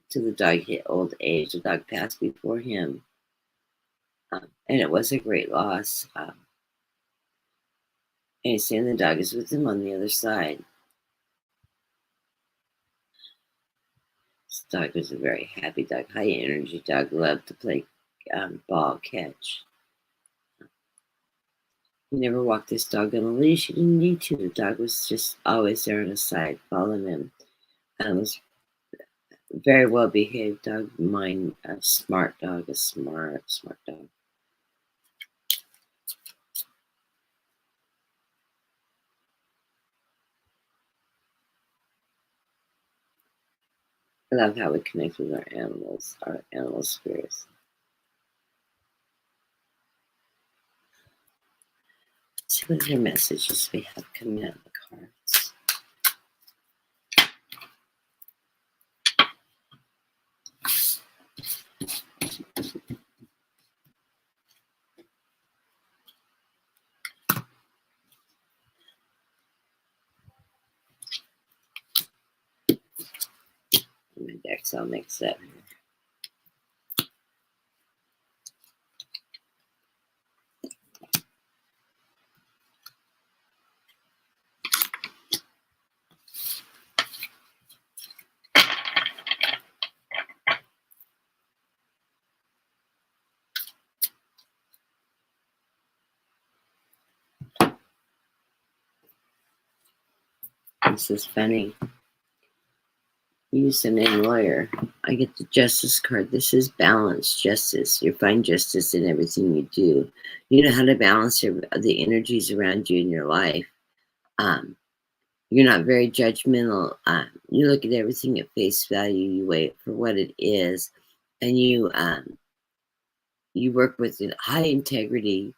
till the dog hit old age. The dog passed before him, and it was a great loss. And he's saying the dog is with him on the other side. This dog was a very happy dog, high energy dog, loved to play ball catch. He never walked this dog on a leash. He didn't need to. The dog was just always there on his side, following him. And was a very well behaved dog. Mine, a smart dog, a smart dog. I love how we connect with our animal spirits. Let's see what other messages we have coming out of the cards. My deck's all mixed up here. This is funny. Use the name lawyer. I get the justice card. This is balanced justice. You find justice in everything you do. You know how to balance the energies around you in your life. You're not very judgmental. You look at everything at face value. You weigh it for what it is, and you work with high integrity.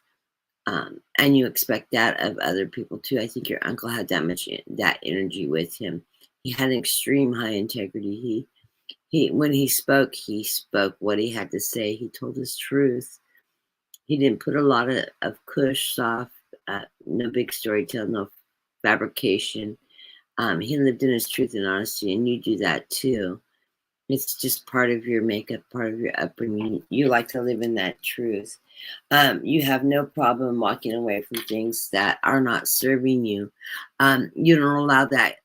And you expect that of other people too. I think your uncle had that energy with him. He had an extreme high integrity. He when he spoke what he had to say. He told his truth. He didn't put a lot of cush, soft, no big storytelling, no fabrication. He lived in his truth and honesty, and you do that too. It's just part of your makeup, part of your upbringing. You like to live in that truth. You have no problem walking away from things that are not serving you. You don't allow that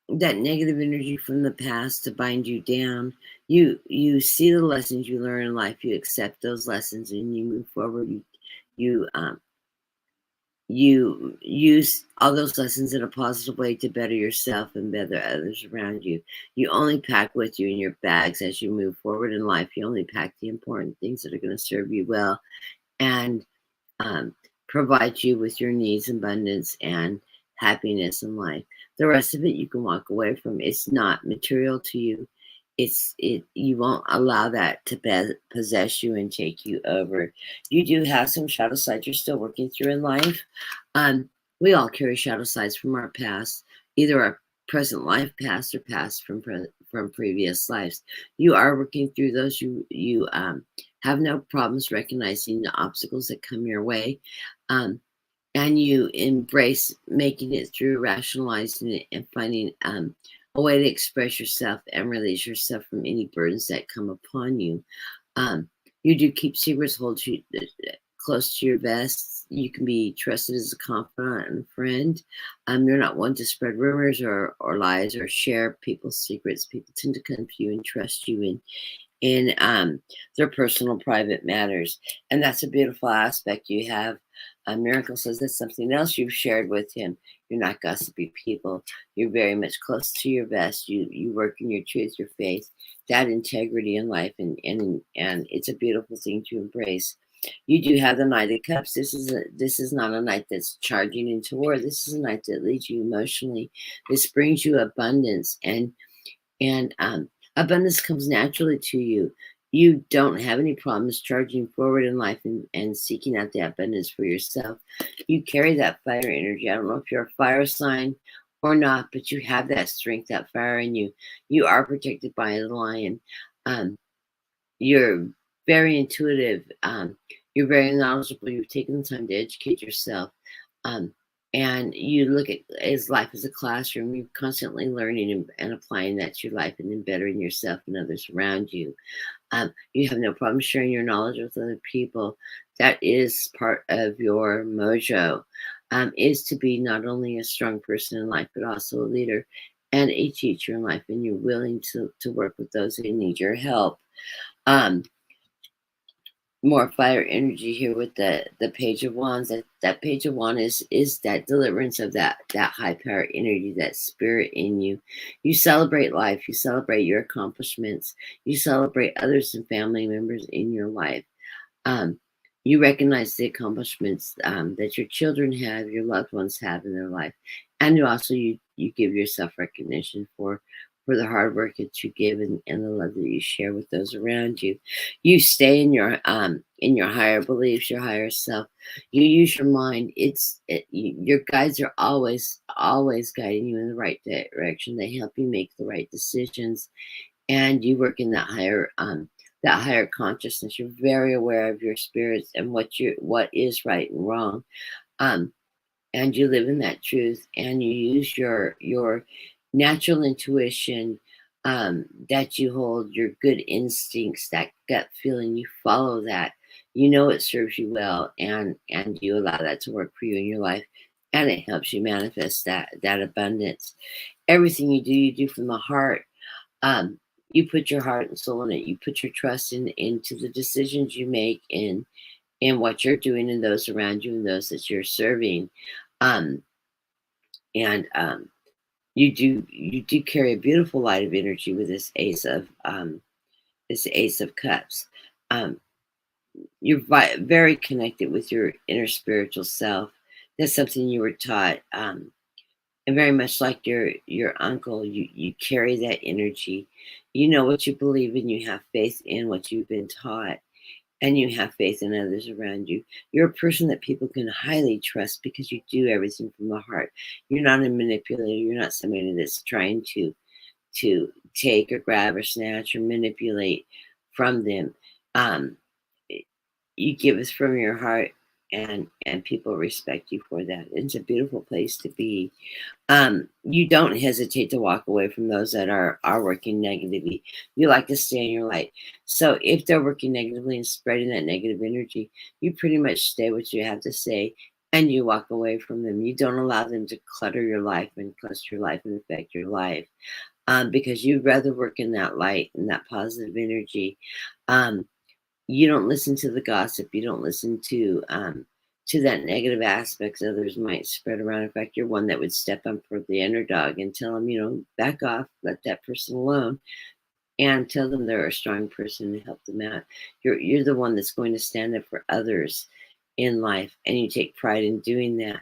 negative energy from the past to bind you down. You see the lessons you learn in life. You accept those lessons and you move forward. You use all those lessons in a positive way to better yourself and better others around you. You only pack with you in your bags as you move forward in life. You only pack the important things that are going to serve you well and provide you with your needs, abundance, and happiness in life. The rest of it you can walk away from. It's not material to you. You won't allow that to possess you and take you over. You do have some shadow sides you're still working through in life. We all carry shadow sides from our past, either our present life past or past from previous lives. You are working through those. You have no problems recognizing the obstacles that come your way. And you embrace making it through, rationalizing it, and finding a way to express yourself and release yourself from any burdens that come upon you. You do keep secrets hold you close to your vest. You can be trusted as a confidant and friend. You're not one to spread rumors or lies or share people's secrets. People tend to come to you and trust you in their personal private matters. And that's a beautiful aspect you have. Miracle says that's something else you've shared with him. You're not gossipy people. You're very much close to your best. You work in your truth, your faith, that integrity in life, and it's a beautiful thing to embrace. You do have the Knight of Cups. This is not a night that's charging into war. This is a night that leads you emotionally. This brings you abundance, and abundance comes naturally to you. You don't have any problems charging forward in life and seeking out the abundance for yourself. You carry that fire energy. I don't know if you're a fire sign or not, but you have that strength, that fire in you. You are protected by the lion. Um, you're very intuitive. You're very knowledgeable. You've taken the time to educate yourself. Um, and you look at as life as a classroom. You're constantly learning and applying that to your life and then bettering yourself and others around you. You have no problem sharing your knowledge with other people. That is part of your mojo, is to be not only a strong person in life, but also a leader and a teacher in life. And you're willing to work with those who need your help. Um, More fire energy here with the Page of Wands. That Page of Wands is that deliverance of that high power energy, that spirit in you. You celebrate life. You celebrate your accomplishments. You celebrate others and family members in your life. Um, you recognize the accomplishments that your children have, your loved ones have in their life, and you give yourself recognition for the hard work that you give and the love that you share with those around you. You stay in your higher beliefs, your higher self. You use your mind. Your guides are always guiding you in the right direction. They help you make the right decisions, and you work in that higher consciousness. You're very aware of your spirits and what is right and wrong. Um, and you live in that truth, and you use your natural intuition, that you hold, your good instincts, that gut feeling. You follow that. You know it serves you well, and you allow that to work for you in your life, and it helps you manifest that abundance. Everything you do from the heart. um, you put your heart and soul in it. You put your trust into the decisions you make in what you're doing and those around you and those that you're serving. Um, and you do carry a beautiful light of energy with this Ace of Cups. Um, you're very connected with your inner spiritual self. That's something you were taught. And very much like your uncle, you carry that energy. You know what you believe in. You have faith in what you've been taught, and you have faith in others around you. You're a person that people can highly trust because you do everything from the heart. You're not a manipulator. You're not somebody that's trying to take or grab or snatch or manipulate from them. Um, you give us from your heart, and people respect you for that. It's a beautiful place to be. You don't hesitate to walk away from those that are working negatively. You like to stay in your light. So if they're working negatively and spreading that negative energy, you pretty much stay what you have to say, and you walk away from them. You don't allow them to clutter your life and cluster your life and affect your life, because you'd rather work in that light and that positive energy. Um, you don't listen to the gossip. You don't listen to that negative aspects others might spread around. In fact, you're one that would step up for the underdog and tell them, back off, let that person alone, and tell them they're a strong person and help them out. You're the one that's going to stand up for others in life, and you take pride in doing that.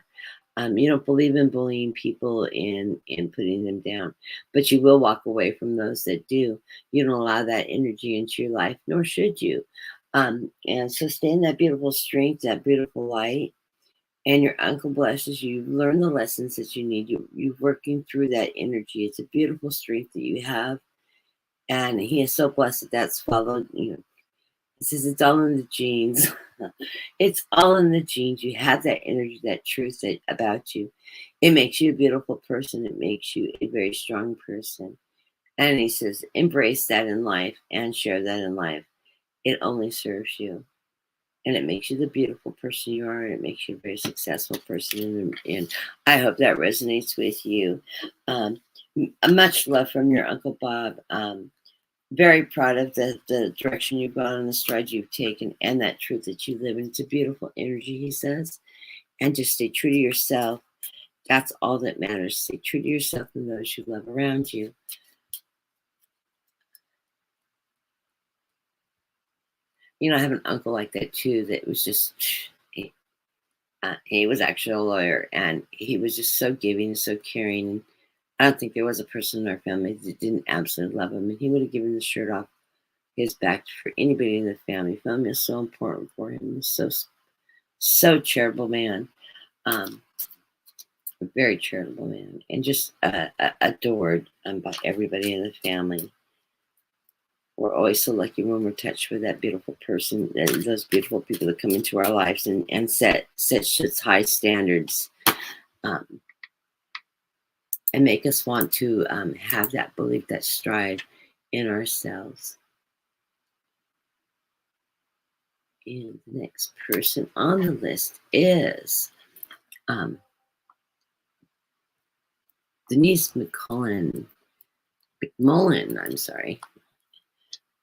You don't believe in bullying people and putting them down, but you will walk away from those that do. You don't allow that energy into your life, nor should you. And so stay in that beautiful strength, that beautiful light, and your uncle blesses you. You've learned the lessons that you need. You're working through that energy. It's a beautiful strength that you have, and he is so blessed that that's followed. He says it's all in the genes. It's all in the genes. You have that energy, that truth about you. It makes you a beautiful person. It makes you a very strong person. And he says, embrace that in life and share that in life. It only serves you. And it makes you the beautiful person you are. And it makes you a very successful person. And I hope that resonates with you. Much love from your Uncle Bob. very proud of the direction you've gone and the strides you've taken and that truth that you live in. It's a beautiful energy, he says. And just stay true to yourself. That's all that matters. Stay true to yourself and those you love around you. You know, I have an uncle like that too, that was just, he was actually a lawyer, and he was just so giving and so caring. I don't think there was a person in our family that didn't absolutely love him, and he would have given the shirt off his back for anybody in the family. Family is so important for him. He's so charitable man, a very charitable man, and just adored by everybody in the family. We're always so lucky when we're touched with that beautiful person, and those beautiful people that come into our lives and set such high standards, and make us want to have that belief, that stride in ourselves. And the next person on the list is Denise McMullen, I'm sorry.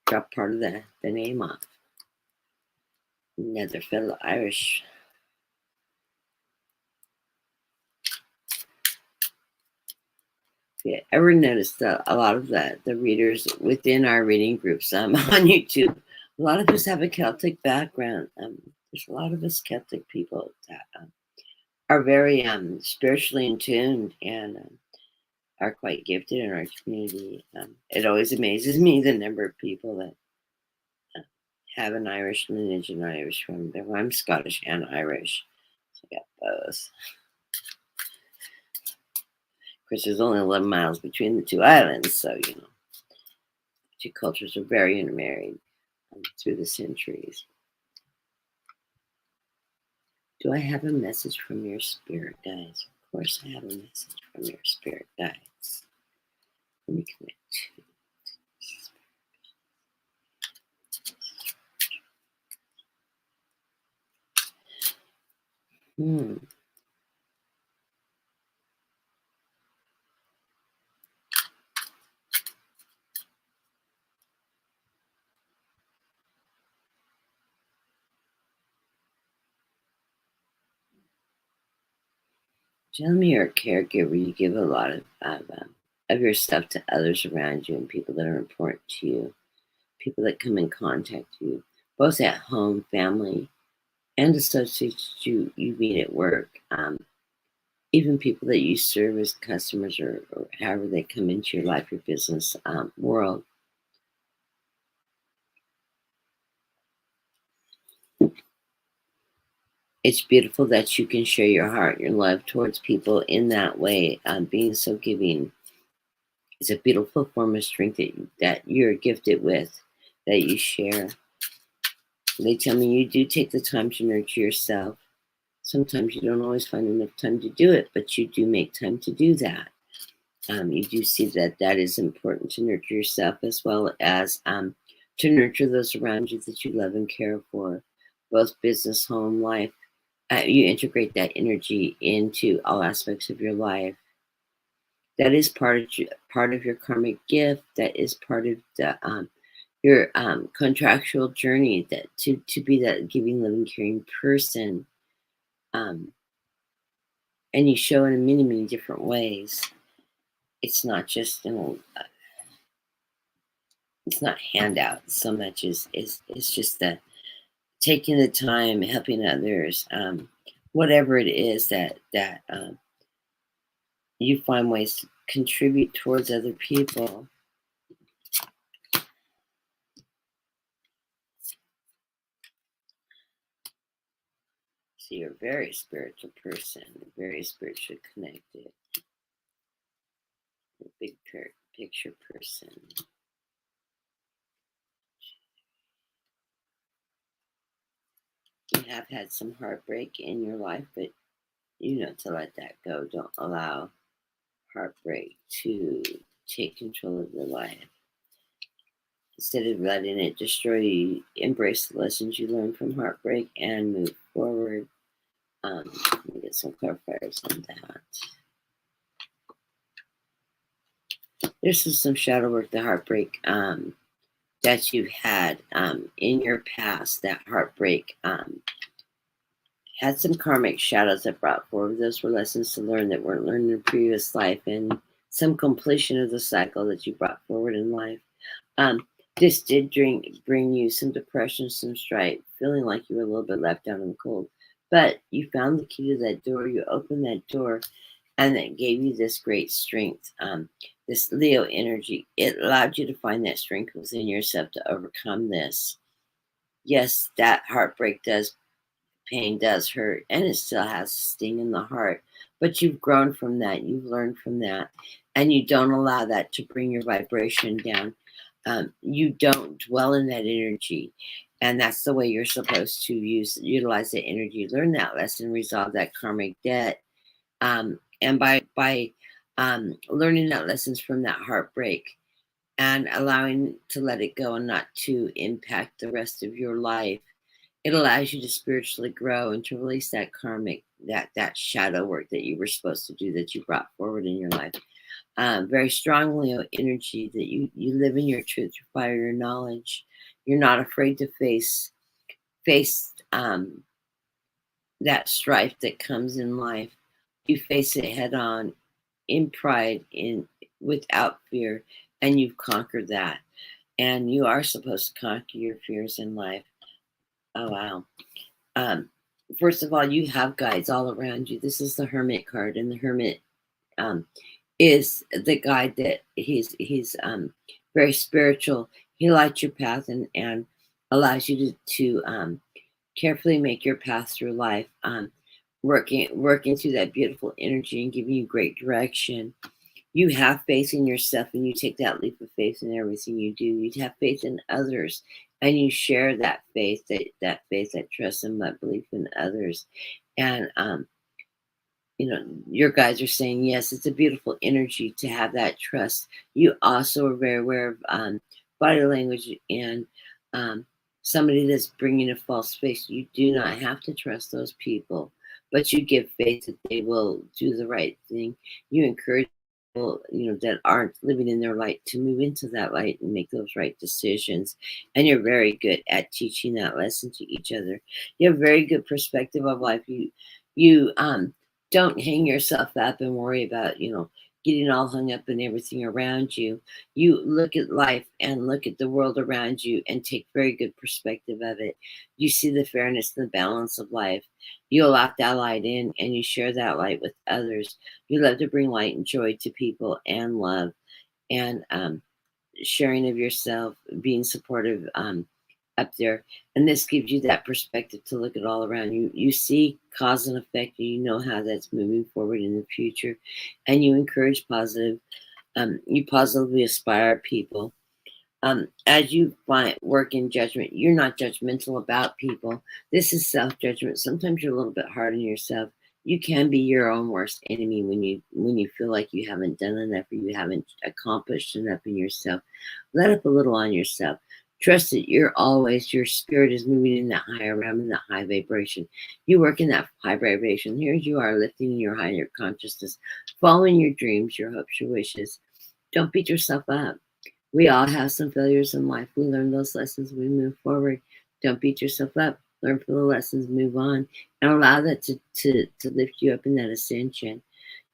Drop part of the name off. Another fellow Irish. If you ever noticed that a lot of the readers within our reading groups on YouTube, a lot of us have a Celtic background. There's a lot of us Celtic people that are very spiritually in tune and are quite gifted in our community. It always amazes me the number of people that have an Irish lineage and Irish from there. I'm Scottish and Irish, so I got both. Of course, there's only 11 miles between the two islands, so you know, two cultures are very intermarried through the centuries. Do I have a message from your spirit guides? Of course, I have a message from your spirit guides. Let me connect to. Tell me you're a caregiver. You give a lot of your stuff to others around you and people that are important to you, people that come in contact with you, both at home, family, and associates you meet at work. Even people that you serve as customers or however they come into your life, your business world. It's beautiful that you can share your heart, your love towards people in that way. Being so giving is a beautiful form of strength that you're gifted with, that you share. They tell me you do take the time to nurture yourself. Sometimes you don't always find enough time to do it, but you do make time to do that. You do see that is important to nurture yourself, as well as to nurture those around you that you love and care for, both business, home, life. You integrate that energy into all aspects of your life. That is part of your karmic gift. That is part of your contractual journey, that to be that giving, loving, caring person. And you show in many, many different ways. It's not just it's not handouts so much as it's just the taking the time, helping others, whatever it is that you find ways to contribute towards other people. So you're a very spiritual person, very spiritually connected, a big picture person. You have had some heartbreak in your life, but you know to let that go. Don't allow heartbreak to take control of your life. Instead of letting it destroy you, embrace the lessons you learned from heartbreak and move forward. Let me get some clarifiers on that. There's some shadow work, the heartbreak. that you had in your past, that heartbreak, had some karmic shadows that brought forward. Those were lessons to learn that weren't learned in a previous life, and some completion of the cycle that you brought forward in life. This did bring you some depression, some strife, feeling like you were a little bit left out in the cold. But you found the key to that door. You opened that door, and that gave you this great strength, this Leo energy. It allowed you to find that strength within yourself to overcome this. Yes, that heartbreak pain does hurt, and it still has a sting in the heart. But you've grown from that. You've learned from that, and you don't allow that to bring your vibration down. You don't dwell in that energy, and that's the way you're supposed to utilize that energy. Learn that lesson, resolve that karmic debt, and by learning that lessons from that heartbreak and allowing to let it go and not to impact the rest of your life, it allows you to spiritually grow and to release that karmic, that shadow work that you were supposed to do, that you brought forward in your life. Very strong Leo energy, that you live in your truth, your fire, your knowledge. You're not afraid to face that strife that comes in life. You face it head on, in pride, without fear, and you've conquered that. And you are supposed to conquer your fears in life. Oh wow. First of all, you have guides all around you. This is the Hermit card, and the Hermit is the guide that he's very spiritual. He lights your path and allows you to carefully make your path through life, working through that beautiful energy and giving you great direction. You have faith in yourself, and you take that leap of faith in everything you do. You have faith in others, and you share that faith, that trust and that belief in others. And your guides are saying, yes, it's a beautiful energy to have that trust. You also are very aware of body language and somebody that's bringing a false face. You do not have to trust those people, but you give faith that they will do the right thing. You encourage people, that aren't living in their light to move into that light and make those right decisions. And you're very good at teaching that lesson to each other. You have a very good perspective of life. You don't hang yourself up and worry about, getting all hung up in everything around you. You look at life and look at the world around you and take very good perspective of it. You see the fairness and the balance of life. You allow that light in, and you share that light with others. You love to bring light and joy to people, and love, and sharing of yourself, being supportive up there. And this gives you that perspective to look at all around you. You see cause and effect, and you know how that's moving forward in the future. And you encourage you positively aspire people. As you work in judgment, you're not judgmental about people. This is self-judgment. Sometimes you're a little bit hard on yourself. You can be your own worst enemy when you feel like you haven't done enough, or you haven't accomplished enough in yourself. Let up a little on yourself. Trust that your spirit is moving in that higher realm, in that high vibration. You work in that high vibration. Here you are, lifting in your higher consciousness, following your dreams, your hopes, your wishes. Don't beat yourself up. We all have some failures in life. We learn those lessons, we move forward. Don't beat yourself up. Learn from the lessons, move on, and allow that to lift you up in that ascension.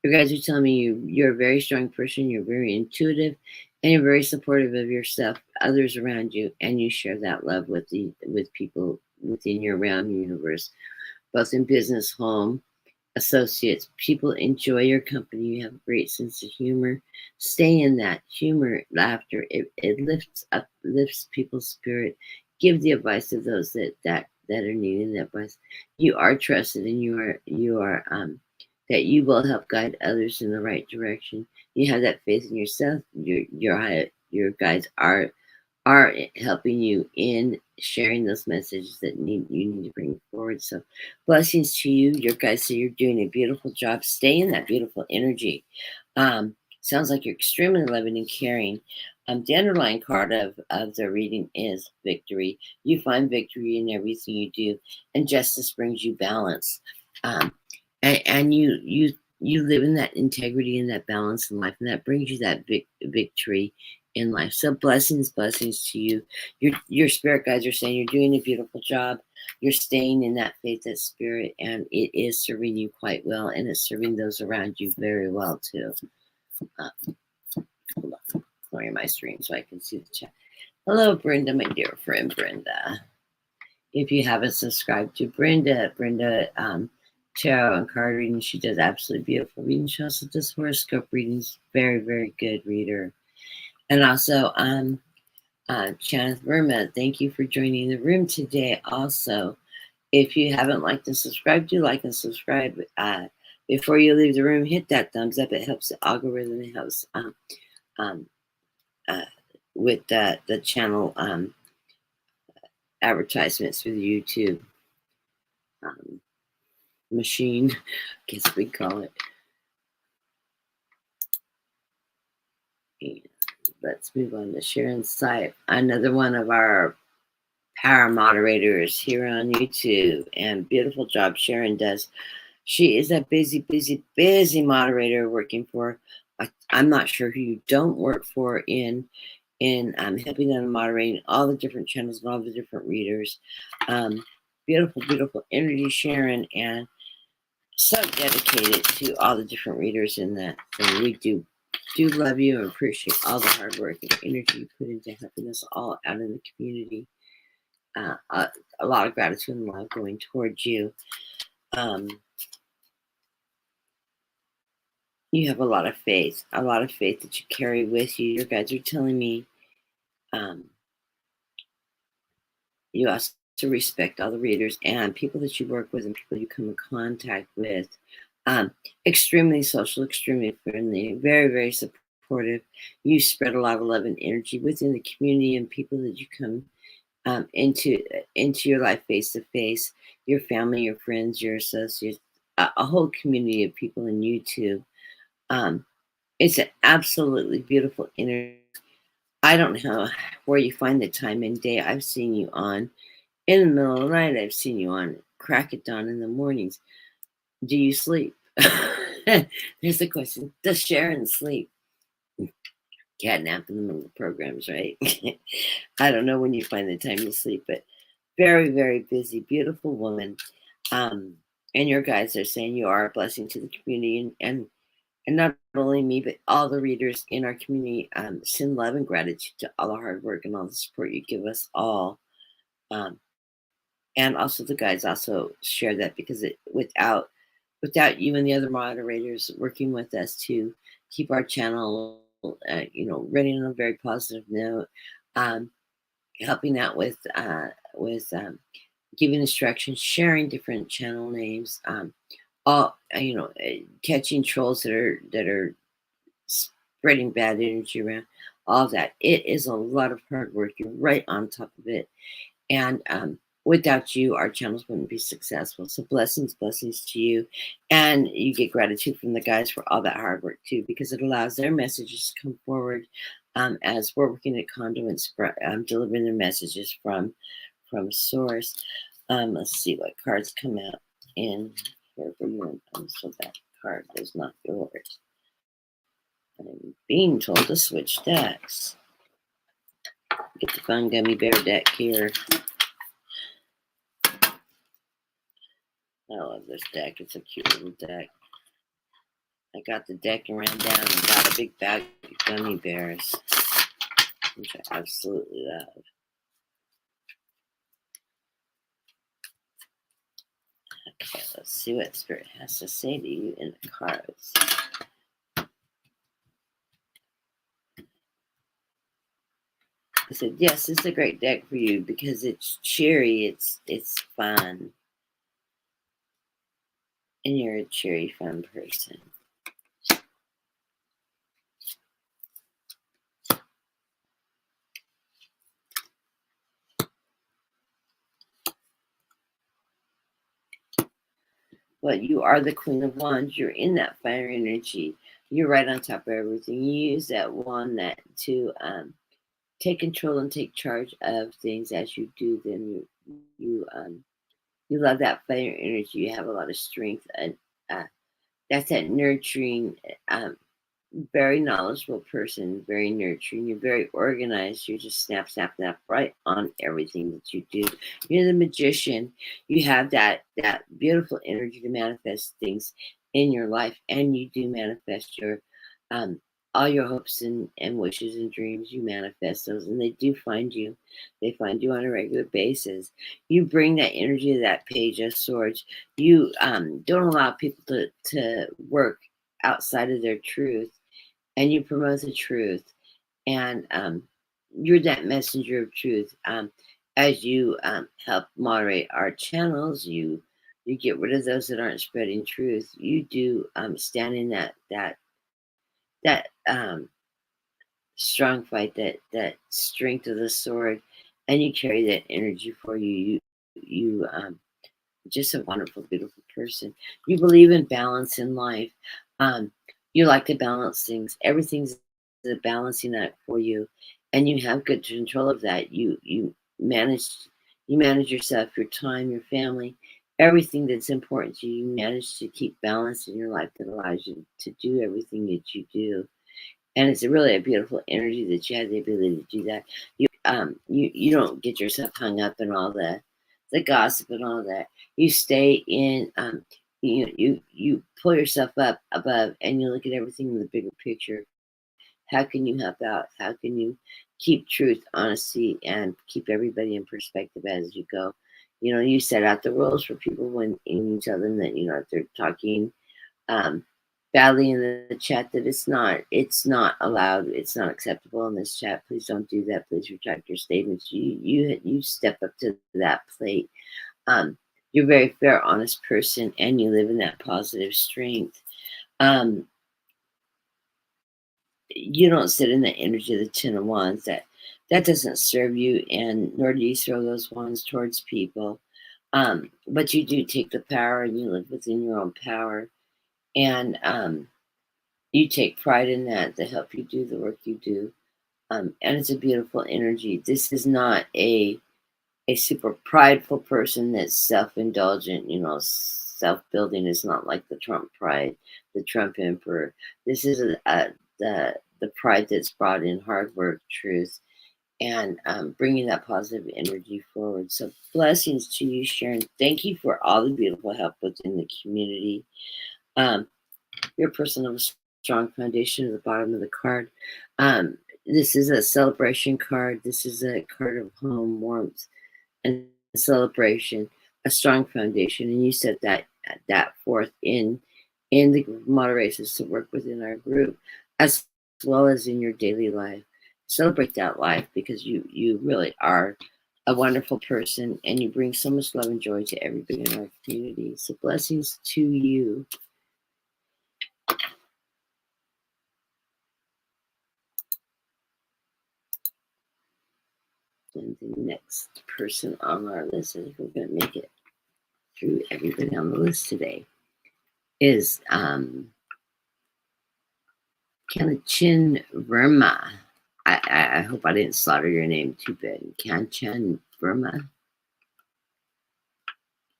You guys are telling me you're a very strong person. You're very intuitive, and you're very supportive of yourself, others around you, and you share that love with people within your realm universe, both in business, home, associates. People enjoy your company. You have a great sense of humor. Stay in that humor, laughter. It lifts people's spirit. Give the advice to those that are needing that advice. You are trusted, and you are that you will help guide others in the right direction. You have that faith in yourself. Your guides are helping you in sharing those messages that you need to bring forward. So blessings to you. Your guides say you're doing a beautiful job. Stay in that beautiful energy. Sounds like you're extremely loving and caring. The underlying card of the reading is victory. You find victory in everything you do, and justice brings you balance. And you live in that integrity and that balance in life, and that brings you that victory in life. So blessings to you. Your spirit guides are saying you're doing a beautiful job. You're staying in that faith, that spirit, and it is serving you quite well, and it's serving those around you very well too. Hold on, clearing my screen so I can see the chat. Hello, Brenda, my dear friend Brenda. If you haven't subscribed to Brenda, tarot and card reading, she does absolutely beautiful readings. She also does horoscope readings. Very, very good reader. And also, Chance Verma, thank you for joining the room today. Also, if you haven't liked and subscribed, do like and subscribe. Before you leave the room, hit that thumbs up. It helps the algorithm. It helps with the channel advertisements through the YouTube machine, I guess we call it. And let's move on to Sharon Sipe, another one of our power moderators here on YouTube, and beautiful job Sharon does. She is a busy moderator working for, I'm not sure who you don't work for in helping them moderating all the different channels and all the different readers. Beautiful energy, Sharon, and so dedicated to all the different readers in that. And we do love you and appreciate all the hard work and energy you put into helping us all out in the community. A lot of gratitude and love going towards you. You have a lot of faith that you carry with you. Your guides are telling me you also respect all the readers and people that you work with and people you come in contact with. Extremely social, extremely friendly, very supportive. You spread a lot of love and energy within the community and people that you come into your life face to face. Your family, your friends, your associates, a whole community of people in YouTube. It's an absolutely beautiful energy. I don't know where you find the time and day. I've seen you on in the middle of the night. I've seen you on crack at dawn in the mornings. Do you sleep? There's the question. Does Sharon sleep? Cat nap in the middle of the programs, right? I don't know when you find the time to sleep, but very busy, beautiful woman. And your guides are saying you are a blessing to the community, and not only me, but all the readers in our community. Send love and gratitude to all the hard work and all the support you give us all. And also the guides also share that because without you and the other moderators working with us to keep our channel, running on a very positive note, helping out with giving instructions, sharing different channel names, catching trolls that are spreading bad energy around, all that. It is a lot of hard work. You're right on top of it. And without you, our channels wouldn't be successful. So blessings to you. And you get gratitude from the guys for all that hard work too, because it allows their messages to come forward as we're working at conduits, delivering their messages from source. Let's see what cards come out in here for you. So that card is not yours. I'm being told to switch decks. Get the Fun Gummy Bear deck here. I love this deck. It's a cute little deck. I got the deck and ran down and got a big bag of gummy bears, which I absolutely love. Okay, let's see what Spirit has to say to you in the cards. I said, yes, it's a great deck for you because it's cheery, it's fun. And you're a cheery, fun person. But you are the Queen of Wands. You're in that fire energy. You're right on top of everything. You use that wand to take control and take charge of things. As you do them, you love that fire energy. You have a lot of strength, and that's that nurturing very knowledgeable person, very nurturing. You're very organized. You just snap, snap, snap right on everything that you do. You're the magician. You have that beautiful energy to manifest things in your life, and you do manifest your um, all your hopes and wishes and dreams. You manifest those, and they do find you. They find you on a regular basis. You bring that energy to that page of swords. You don't allow people to work outside of their truth, and you promote the truth, and you're that messenger of truth. As you help moderate our channels, you get rid of those that aren't spreading truth. You do stand in that strong fight, that strength of the sword, and you carry that energy for you. You just a wonderful, beautiful person. You believe in balance in life. Um, you like to balance things. Everything's a balancing act for you, and you have good control of that. Manage you manage yourself, your time, your family, everything that's important to you. You manage to keep balance in your life that allows you to do everything that you do. And it's really a beautiful energy that you have the ability to do that. You don't get yourself hung up in all the gossip and all that. You stay in you pull yourself up above, and you look at everything in the bigger picture. How can you help out? How can you keep truth, honesty, and keep everybody in perspective as you go? You set out the rules for people when you tell them that if they're talking um, badly in the chat, that it's not allowed, it's not acceptable in this chat. Please don't do that. Please retract your statements. You step up to that plate. um you're a very fair, honest person, and you live in that positive strength. um you don't sit in the energy of the 10 of Wands. That doesn't serve you, and nor do you throw those wands towards people. But you do take the power, and you live within your own power, and you take pride in that to help you do the work you do. And it's a beautiful energy. This is not a super prideful person that's self-indulgent. Self-building is not like the Trump pride, the Trump emperor. This is the pride that's brought in hard work, truth, and bringing that positive energy forward. So blessings to you, Sharon. Thank you for all the beautiful help within the community. Um, you're a person of a strong foundation at the bottom of the card. This is a celebration card. This is a card of home, warmth, and celebration, a strong foundation. And you set that forth in the group moderators to work within our group, as well as in your daily life. Celebrate that life, because you really are a wonderful person, and you bring so much love and joy to everybody in our community. So blessings to you. And the next person on our list, I think we're going to make it through everybody on the list today, is Kanchan Verma. I hope I didn't slaughter your name too bad. Kanchan Verma.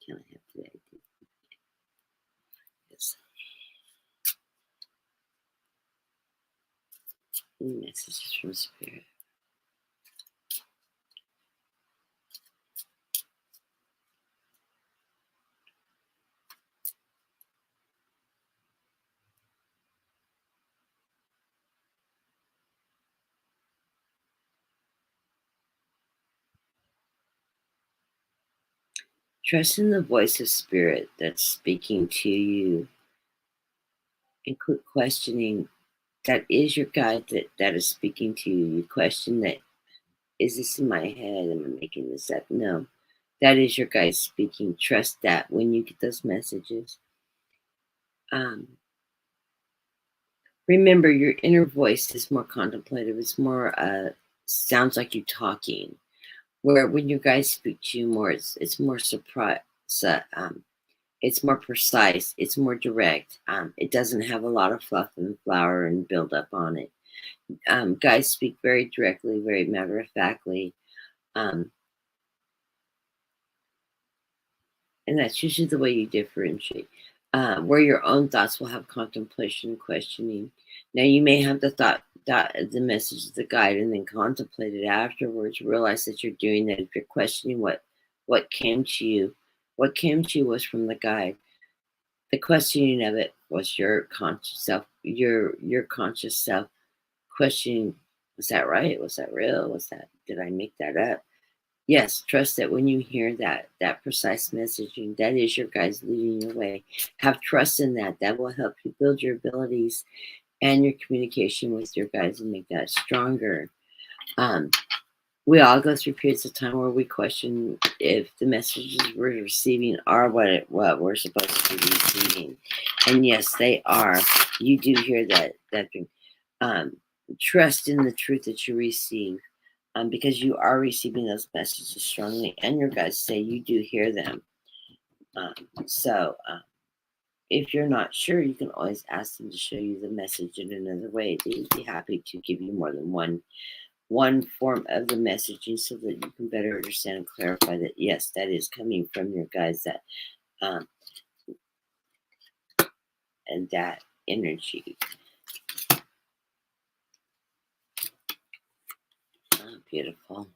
Can I have today? Yes. Messages from Spirit. Trust in the voice of Spirit that's speaking to you, and quit questioning. That is your guide that is speaking to you. You question that, is this in my head? Am I making this up? No, that is your guide speaking. Trust that when you get those messages. Remember, your inner voice is more contemplative. It's more sounds like you talking. Where when your guys speak to you more, it's more surprise. It's more precise. It's more direct. It doesn't have a lot of fluff and flower and build up on it. Guys speak very directly, very matter of factly, and that's usually the way you differentiate. Where your own thoughts will have contemplation, questioning. Now you may have the message of the guide and then contemplate it afterwards. Realize that you're doing that. If you're questioning what came to you, what came to you was from the guide. The questioning of it was your conscious self, your conscious self questioning, was that right? Was that real? Did I make that up? Yes, trust that when you hear that precise messaging, that is your guides leading your way. Have trust in that. That will help you build your abilities and your communication with your guides and make that stronger. We all go through periods of time where we question if the messages we're receiving are what we're supposed to be receiving. And yes, they are. You do hear that thing. Trust in the truth that you receive, because you are receiving those messages strongly, and your guides say you do hear them. So if you're not sure, you can always ask them to show you the message in another way. They'd be happy to give you more than one form of the messaging so that you can better understand and clarify that, yes, that is coming from your guides, that and that energy. Beautiful.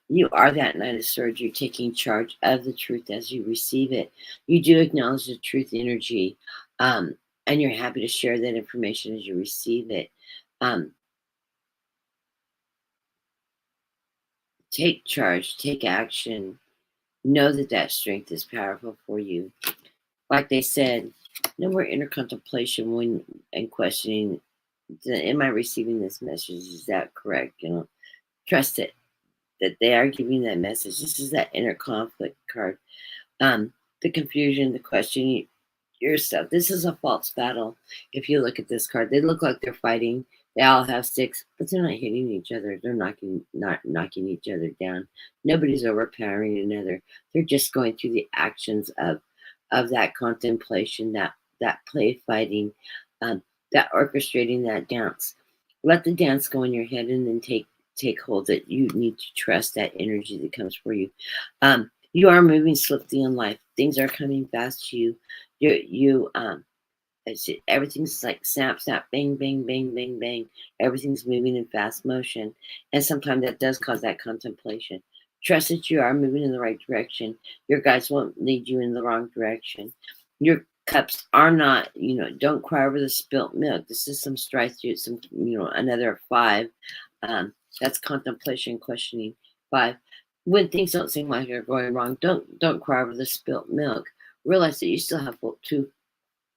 You are that Knight of Swords. You're taking charge of the truth as you receive it. You do acknowledge the truth energy, and you're happy to share that information as you receive it. Take charge, take action. Know that strength is powerful for you. Like they said, no more inner contemplation and questioning, am I receiving this message? Is that correct? Trust it, that they are giving that message. This is that inner conflict card. The confusion, the questioning yourself. This is a false battle. If you look at this card, they look like they're fighting. They all have sticks, but they're not hitting each other. They're not knocking each other down. Nobody's overpowering another. They're just going through the actions of that contemplation, that play fighting, that orchestrating that dance. Let the dance go in your head, and then take hold that you need to trust that energy that comes for you. You are moving swiftly in life. Things are coming fast to you. Everything's like snap, snap, bang, bang, bang, bang, bang. Everything's moving in fast motion. And sometimes that does cause that contemplation. Trust that you are moving in the right direction. Your guides won't lead you in the wrong direction. Your cups are not, don't cry over the spilt milk. This is some strife through another 5. That's contemplation, questioning. 5. When things don't seem like they're going wrong, don't cry over the spilt milk. Realize that you still have 2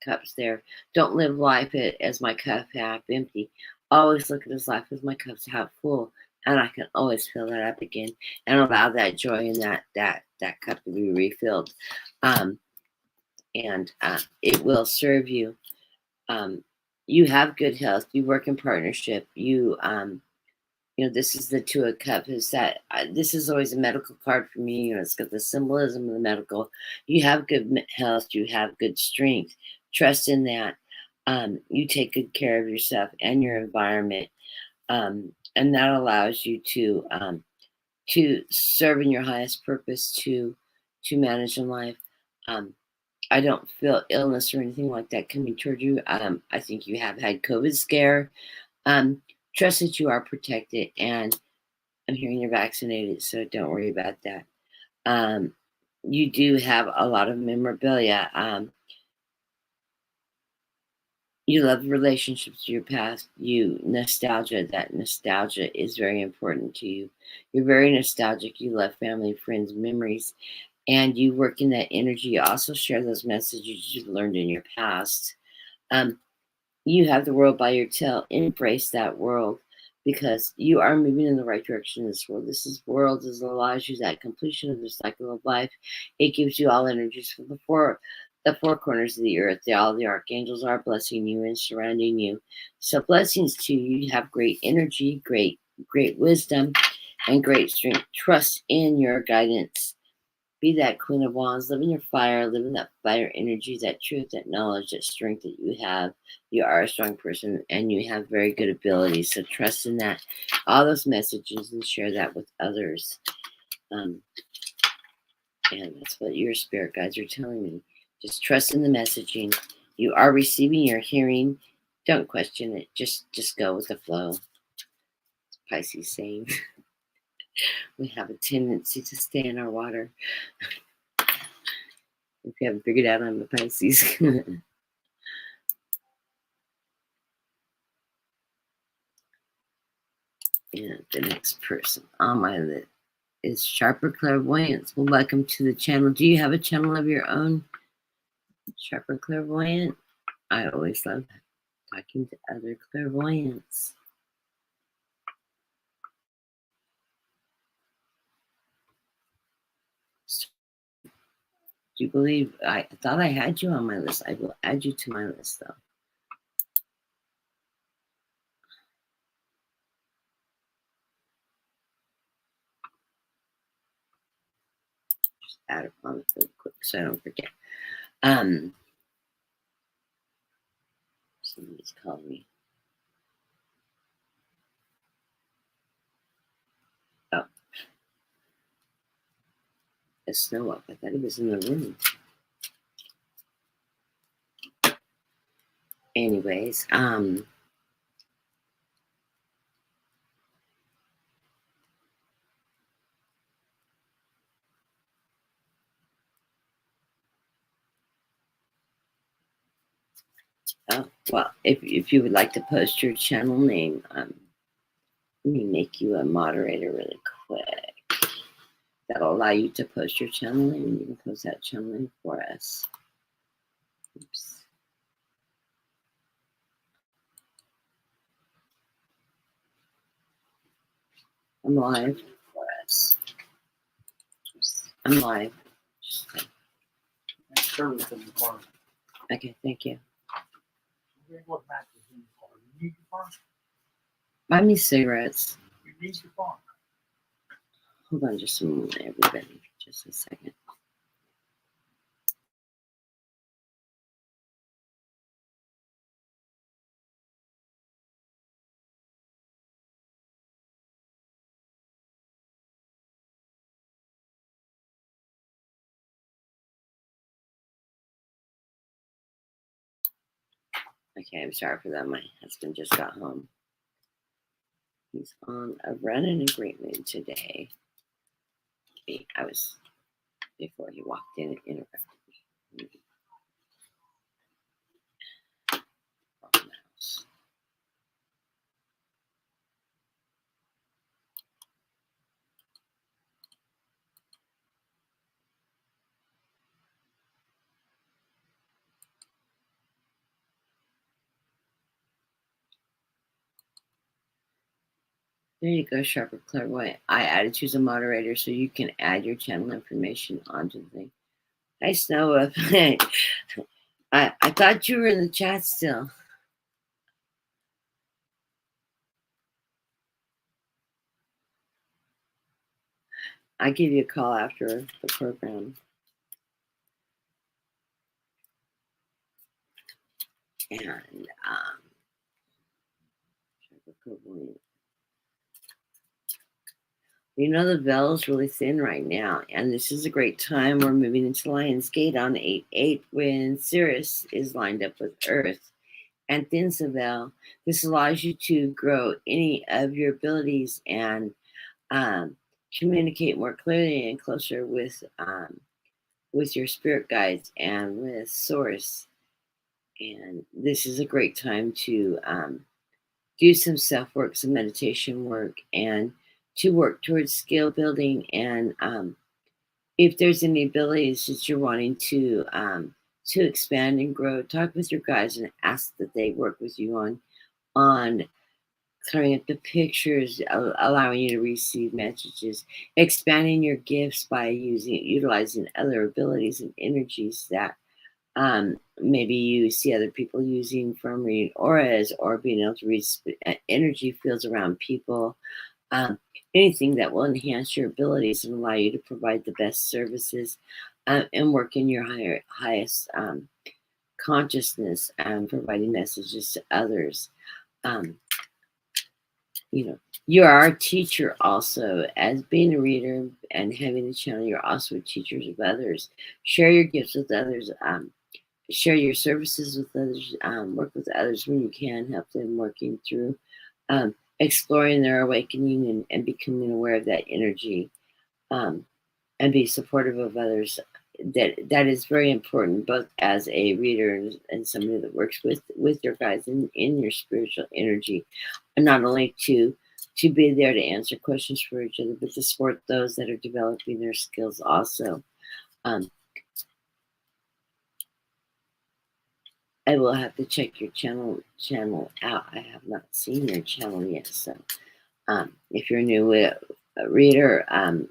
cups there. Don't live life as my cup half empty. Always look at this life as my cup's half full, and I can always fill that up again and allow that joy and that cup to be refilled. And it will serve you. You have good health. You work in partnership. This is the 2 of Cups. This is always a medical card for me. It's got the symbolism of the medical. You have good health. You have good strength. Trust in that. You take good care of yourself and your environment, and that allows you to serve in your highest purpose, to manage in life. I don't feel illness or anything like that coming toward you. I think you have had COVID scare. Trust that you are protected, and I'm hearing you're vaccinated, so don't worry about that. You do have a lot of memorabilia. You love relationships to your past. That nostalgia is very important to you. You're very nostalgic. You love family, friends, memories, and you work in that energy. You also share those messages you've learned in your past. You have the world by your tail. Embrace that world, because you are moving in the right direction in this world. World allows you that completion of the cycle of life. It gives you all energies from the four corners of the earth. All the archangels are blessing you and surrounding you. So blessings to you. You have great energy, great wisdom, and great strength. Trust in your guidance. Be that Queen of Wands. Live in your fire. Live in that fire energy, that truth, that knowledge, that strength that you have. You are a strong person, and you have very good abilities. So trust in that. All those messages, and share that with others. And that's what your spirit guides are telling me. Just trust in the messaging. You are receiving, you're hearing. Don't question it. Just go with the flow. It's Pisces saying. We have a tendency to stay in our water. If you haven't figured out, I'm a Pisces. And the next person on my list is Sharper Clairvoyance. Well, welcome to the channel. Do you have a channel of your own? Sharper Clairvoyant. I always love talking to other clairvoyants. Do you believe? I thought I had you on my list. I will add you to my list, though. Just add it on real quick so I don't forget. Somebody's calling me. Oh, it's Snow up. I thought he was in the room. Anyways, oh, well, if you would like to post your channel name, let me make you a moderator really quick. That'll allow you to post your channel name. You can post that channel name for us. Oops. I'm live for us. I'm live. Okay, thank you. Buy me cigarettes. Hold on just a moment, everybody. Just a second. Okay, I'm sorry for that. My husband just got home. He's on a running agreement today. I was, before he walked in and interrupted me. There you go, Sharper Clairvoyant. I added you as a moderator so you can add your channel information onto the thing. Hi, Snow. I thought you were in the chat still. I give you a call after the program. And Sharper Clairvoyant. You know, the veil is really thin right now, and this is a great time. We're moving into Lion's Gate on 8/8 when Sirius is lined up with Earth and thins the veil. This allows you to grow any of your abilities and communicate more clearly and closer with your spirit guides and with Source. And this is a great time to do some self-work, some meditation work, and to work towards skill building. And if there's any abilities that you're wanting to expand and grow, talk with your guides and ask that they work with you on clearing up the pictures, allowing you to receive messages, expanding your gifts by utilizing other abilities and energies that maybe you see other people using, from reading auras or being able to read energy fields around people. Anything that will enhance your abilities and allow you to provide the best services and work in your highest consciousness and providing messages to others. You know, you are a teacher also. As being a reader and having a channel, you're also teachers of others. Share your gifts with others. share your services with others, work with others when you can, help them working through exploring their awakening and becoming aware of that energy, um, and be supportive of others. That is very important, both as a reader and somebody that works with your guides in your spiritual energy, and not only to be there to answer questions for each other, but to support those that are developing their skills also. Um, I will have to check your channel out. I have not seen your channel yet, so if you're a new reader,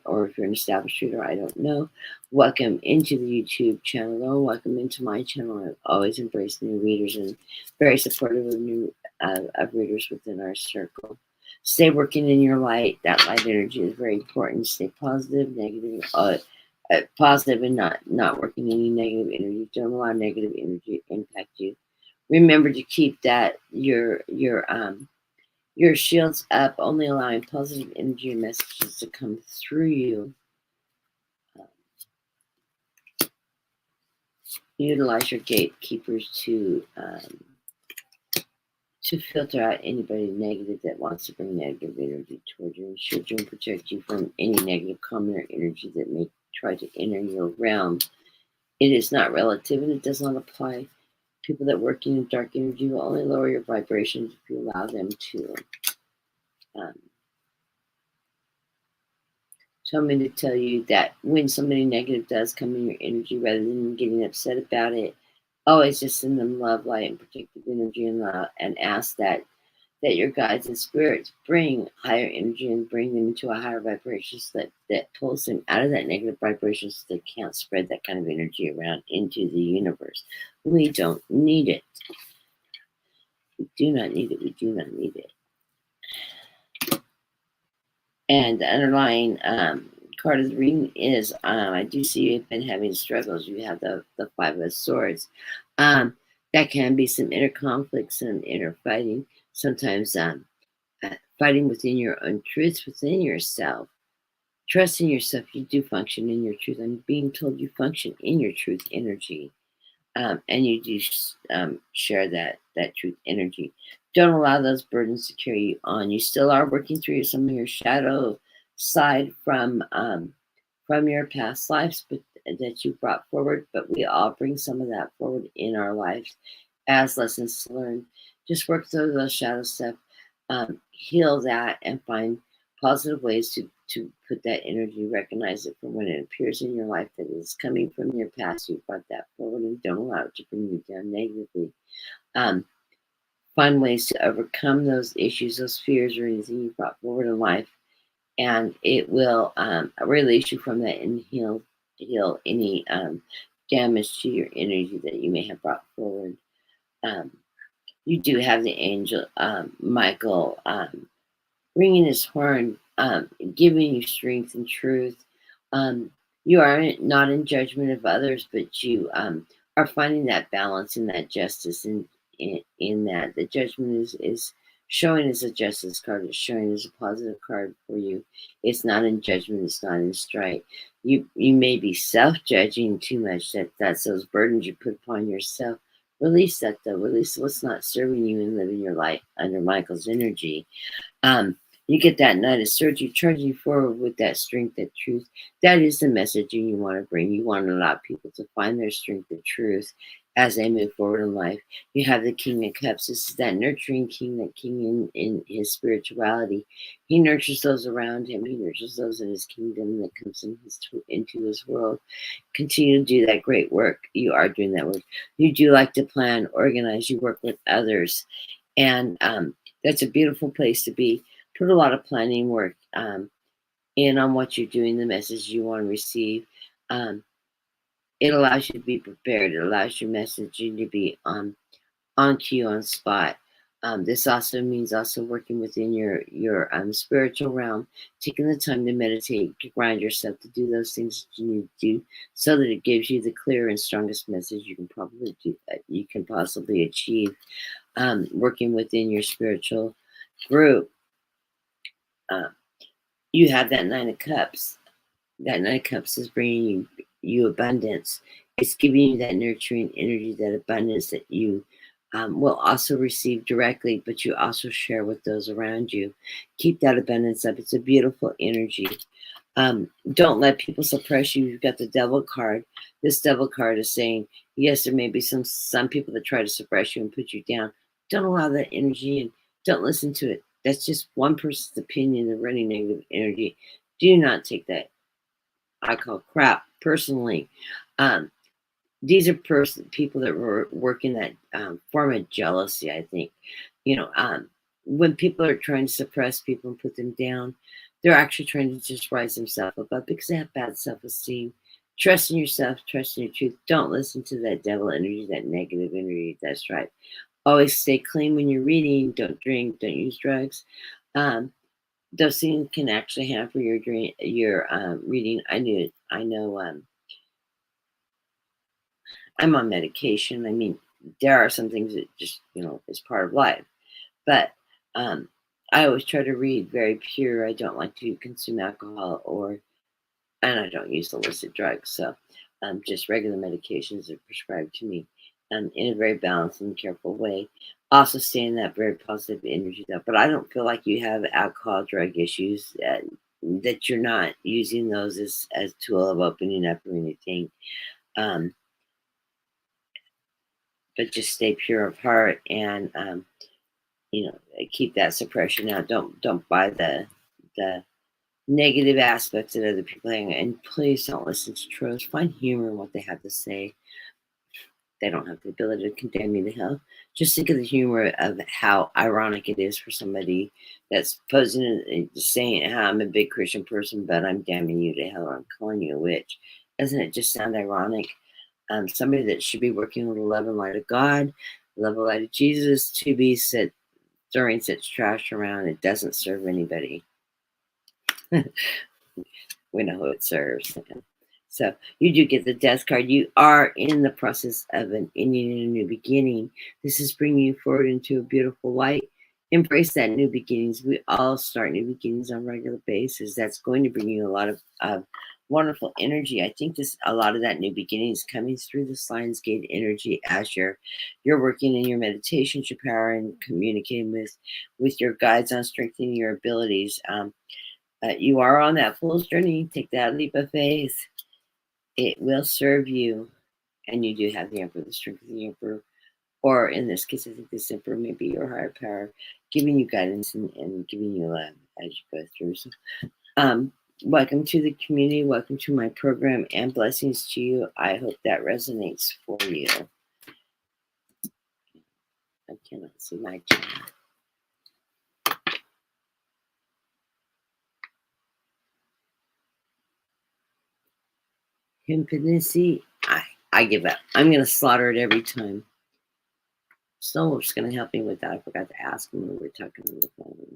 or if you're an established reader, I don't know. Welcome into the YouTube channel, or welcome into my channel. I always embrace new readers and very supportive of new of readers within our circle. Stay working in your light. That light energy is very important. Stay positive, positive, and not working any negative energy. Don't allow negative energy to impact you. Remember to keep that your shield's up, only allowing positive energy and messages to come through you. Utilize your gatekeepers to filter out anybody negative that wants to bring negative energy towards you, and shield you and protect you from any negative comment or energy that may try to enter your realm. It is not relative and it does not apply. People that work in dark energy will only lower your vibrations if you allow them to. So I'm going to tell you that when somebody negative does come in your energy, rather than getting upset about it, always just send them love, light, and protective energy and love, and ask that your guides and spirits bring higher energy and bring them into a higher vibration, so that pulls them out of that negative vibration, so they can't spread that kind of energy around into the universe. We don't need it. We do not need it. We do not need it. And the underlying card of the reading is, I do see you've been having struggles. You have the Five of Swords. That can be some inner conflicts and inner fighting. Sometimes fighting within your own truths, within yourself. Trusting yourself, you do function in your truth. I'm being told you function in your truth energy. And you do share that truth energy. Don't allow those burdens to carry you on. You still are working through some of your shadow side from your past lives, but that you brought forward. But we all bring some of that forward in our lives as lessons to learn. Just work through those shadow stuff, heal that, and find positive ways to put that energy, recognize it from when it appears in your life that is coming from your past. You brought that forward and don't allow it to bring you down negatively. Find ways to overcome those issues, those fears, or anything you brought forward in life, and it will release you from that and heal any damage to your energy that you may have brought forward. You do have the angel Michael ringing his horn, giving you strength and truth. You are not in judgment of others, but you are finding that balance and that justice in that. The judgment is showing as a justice card. It's showing as a positive card for you. It's not in judgment. It's not in strife. You may be self-judging too much. That's those burdens you put upon yourself. Release that though. Release what's not serving you and living your life under Michael's energy. You get that Knight of Swords, you charge you forward with that strength, that truth. That is the message you want to bring. You want to allow people to find their strength and truth as they move forward in life. You have the King of Cups. This is that nurturing king, that king in his spirituality. He nurtures those around him. He nurtures those in his kingdom that comes into his world. Continue to do that great work. You are doing that work. You do like to plan, organize. You work with others. And that's a beautiful place to be. Put a lot of planning work in on what you're doing, the message you want to receive. It allows you to be prepared. It allows your messaging to be on cue, on spot. This also means also working within your spiritual realm, taking the time to meditate, to ground yourself, to do those things that you need to do, so that it gives you the clear and strongest message you can probably do, you can possibly achieve. Working within your spiritual group. You have that Nine of Cups. That Nine of Cups is bringing you abundance. It's giving you that nurturing energy, that abundance that you will also receive directly, but you also share with those around you. Keep that abundance up. It's a beautiful energy. Don't let people suppress you. You've got the devil card. This devil card is saying, yes, there may be some people that try to suppress you and put you down. Don't allow that energy and don't listen to it. That's just one person's opinion of running negative energy. Do not take that, I call crap, personally. Um, these are people that were working that form of jealousy, I think. You know, when people are trying to suppress people and put them down, they're actually trying to just rise themselves above because they have bad self-esteem. Trust in yourself, trust in your truth. Don't listen to that devil energy, that negative energy. That's right. Always stay clean when you're reading. Don't drink, don't use drugs. Um, those things can actually hamper your reading. I know. I'm on medication. I mean, there are some things that just, is part of life. But I always try to read very pure. I don't like to consume alcohol and I don't use illicit drugs. So just regular medications are prescribed to me in a very balanced and careful way. Also stay in that very positive energy though. But I don't feel like you have alcohol, drug issues, that you're not using those as tool of opening up or anything. But just stay pure of heart and keep that suppression out. Don't buy the negative aspects that other people have, and please don't listen to trolls. Find humor in what they have to say. They don't have the ability to condemn you to hell. Just think of the humor of how ironic it is for somebody that's posing and saying, I'm a big Christian person, but I'm damning you to hell, or I'm calling you a witch. Doesn't it just sound ironic? Somebody that should be working with the love and light of God, love and light of Jesus, to be throwing such trash around, it doesn't serve anybody. We know who it serves. So you do get the death card. You are in the process of an ending and a new beginning. This is bringing you forward into a beautiful light. Embrace that new beginnings. We all start new beginnings on a regular basis. That's going to bring you a lot of wonderful energy. I think a lot of that new beginning is coming through the Lion's Gate energy as you're working in your meditations, your power, and communicating with your guides on strengthening your abilities. You are on that fool's journey. Take that leap of faith. It will serve you. And you do have the Emperor, the strength of the Emperor. Or in this case, I think this Emperor may be your higher power, giving you guidance and giving you love as you go through. So, welcome to the community. Welcome to my program, and blessings to you. I hope that resonates for you. I cannot see my chat. Impotency. I give up. I'm going to slaughter it every time. Snowwolf's going to help me with that. I forgot to ask him when we were talking on the phone.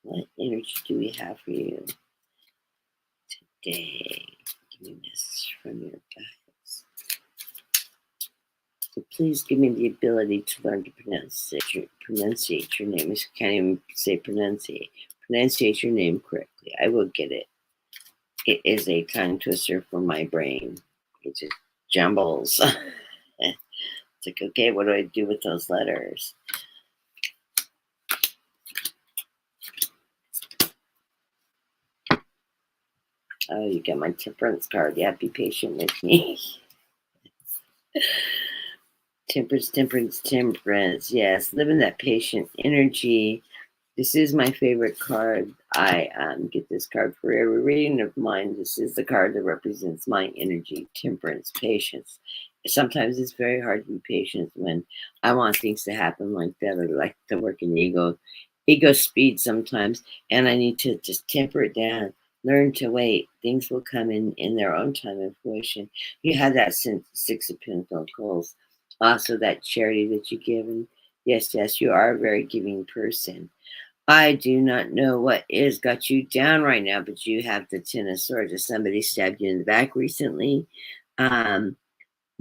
What energy do we have for you today? Give me a message from your guides. So please give me the ability to learn to pronunciate your name. I can't even say pronunciate your name correctly. I will get it. It is a tongue twister for my brain. It just jumbles. It's like, okay, what do I do with those letters? Oh, you got my temperance card. Yeah, be patient with me. Temperance. Yes, live in that patient energy. This is my favorite card. I get this card for every reading of mine. This is the card that represents my energy, temperance, patience. Sometimes it's very hard to be patient when I want things to happen like that, or like the working ego speed sometimes, and I need to just temper it down. Learn to wait. Things will come in their own time and fruition. You have that Six of Pentacles. Also, that charity that you give. And yes, you are a very giving person. I do not know what is got you down right now, but you have the Ten of Swords. If somebody stabbed you in the back recently, don't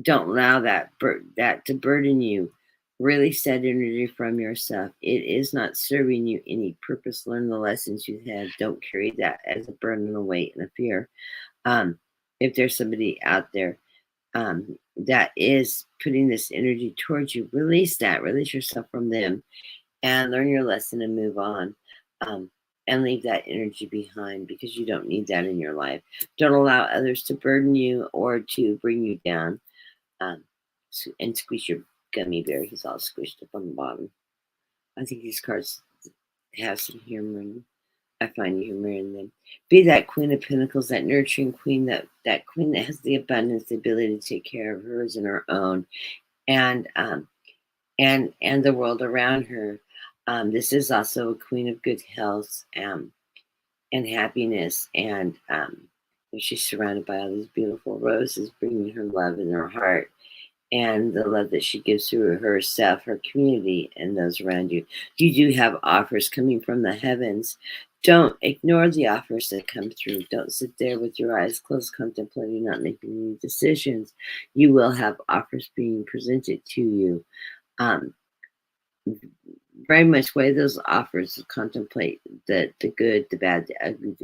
allow that to burden you. Release that energy from yourself. It is not serving you any purpose. Learn the lessons you have. Don't carry that as a burden, a weight, and a fear. If there's somebody out there that is putting this energy towards you, release that. Release yourself from them and learn your lesson and move on. And leave that energy behind because you don't need that in your life. Don't allow others to burden you or to bring you down. And squeeze your gummy bear. He's all squished up on the bottom. I think these cards have some humor in them. I find humor in them. Be that Queen of Pentacles, that nurturing queen, that queen that has the abundance, the ability to take care of hers and her own, and the world around her. This is also a queen of good health and happiness, and she's surrounded by all these beautiful roses, bringing her love in her heart. And the love that she gives through herself, her community, and those around you. You do have offers coming from the heavens. Don't ignore the offers that come through. Don't sit there with your eyes closed, contemplating, not making any decisions. You will have offers being presented to you. Very much weigh those offers, contemplate the good, the bad, the ugly,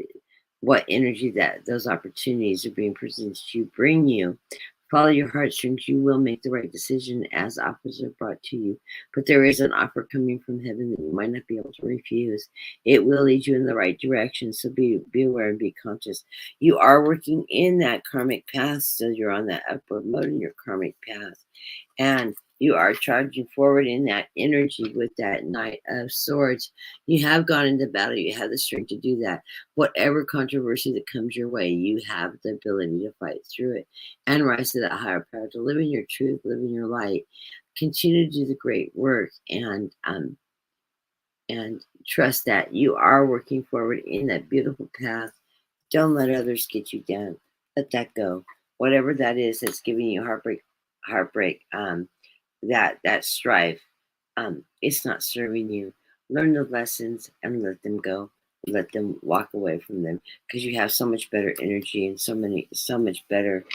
what energy that those opportunities are being presented to you bring you. Follow your heartstrings. You will make the right decision as offers are brought to you. But there is an offer coming from heaven that you might not be able to refuse. It will lead you in the right direction. So be aware and be conscious. You are working in that karmic path. So you're on that upward mode in your karmic path. And you are charging forward in that energy with that Knight of Swords. You have gone into battle. You have the strength to do that. Whatever controversy that comes your way, you have the ability to fight through it and rise to that higher power, to live in your truth, live in your light, continue to do the great work, and trust that you are working forward in that beautiful path. Don't let others get you down. Let that go. Whatever that is that's giving you heartbreak, that strife, it's not serving you. Learn the lessons and let them go. Let them walk away from them because you have so much better energy and so much better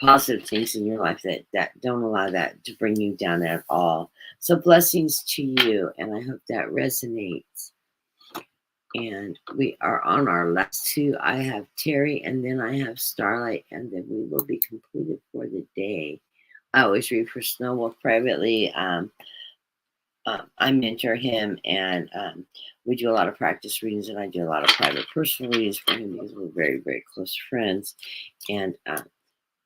positive things in your life that don't allow that to bring you down at all. So blessings to you, and I hope that resonates. And we are on our last two. I have Terry, and then I have Starlight, and then we will be completed for the day. I always read for Snowwolf privately. I mentor him, and we do a lot of practice readings, and I do a lot of private personal readings for him because we're very, very close friends, and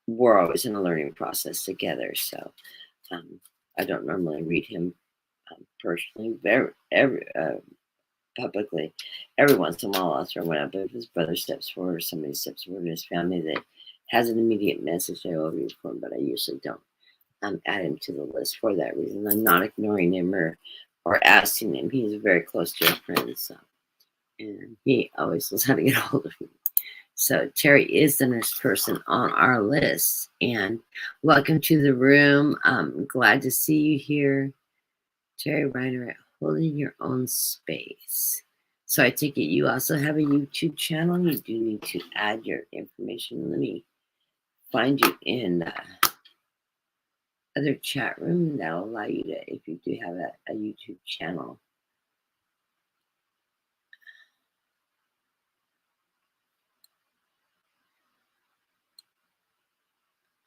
we're always in a learning process together. So I don't normally read him personally, publicly. Every once in a while, I'll throw one up. But if his brother steps forward or somebody steps forward in his family that has an immediate message, I will read for him, but I usually don't. Add him to the list for that reason. I'm not ignoring him or asking him. He's very close to a friend, so, and he always knows how to get a hold of me. So Terry is the next person on our list, and welcome to the room. I'm glad to see you here, Terry Reiner, holding your own space. So I take it you also have a YouTube channel. You do need to add your information. Let me find you in other chat room that will allow you to, if you do have a YouTube channel.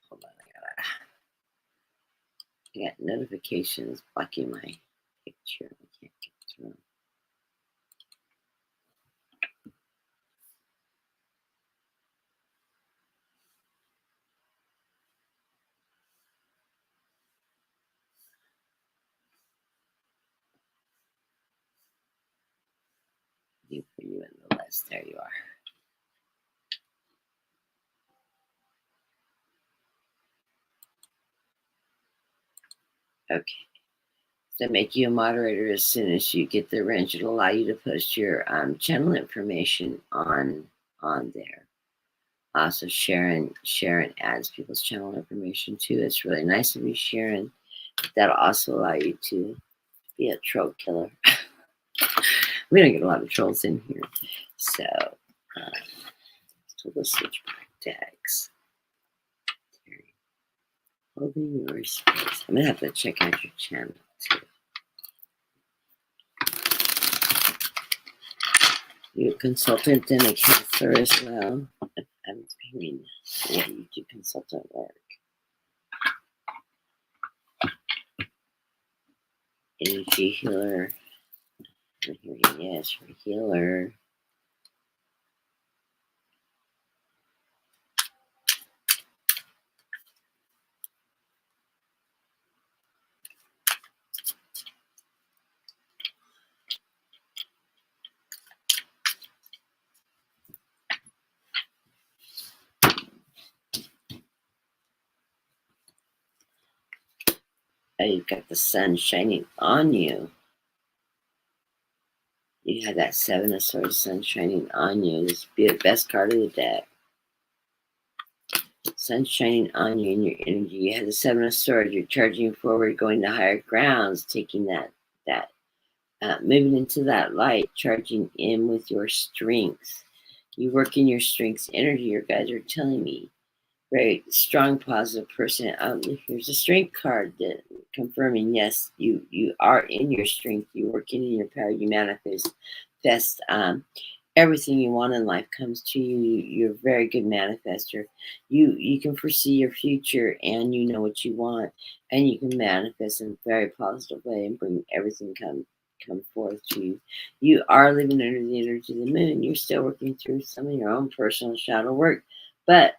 Hold on, I got notifications blocking my picture. I can't get through. Do for you in the list. There you are. Okay. So make you a moderator as soon as you get the wrench. It'll allow you to post your channel information on there. Also, Sharon adds people's channel information too. It's really nice of you, Sharon. That'll also allow you to be a troll killer. We don't get a lot of trolls in here. So let's switch back decks. Holding your space. I'm going to have to check out your channel too. You're a consultant and a counselor as well. I'm hearing that. Yeah, you do consultant work. Energy healer. I'm hearing yes, you're a healer. Oh, you've got the sun shining on you. You have that Seven of Swords sun shining on you. This would be the best card of the deck. Sun shining on you and your energy. You have the Seven of Swords. You're charging forward, going to higher grounds, taking that moving into that light, charging in with your strength. You work in your strength's energy. Your guys are telling me. Very strong, positive person. Here's a strength card that confirming, yes, you are in your strength. You're working in your power. You manifest. Everything you want in life comes to you. You're a very good manifester. You can foresee your future, and you know what you want, and you can manifest in a very positive way and bring everything come forth to you. You are living under the energy of the moon. You're still working through some of your own personal shadow work, but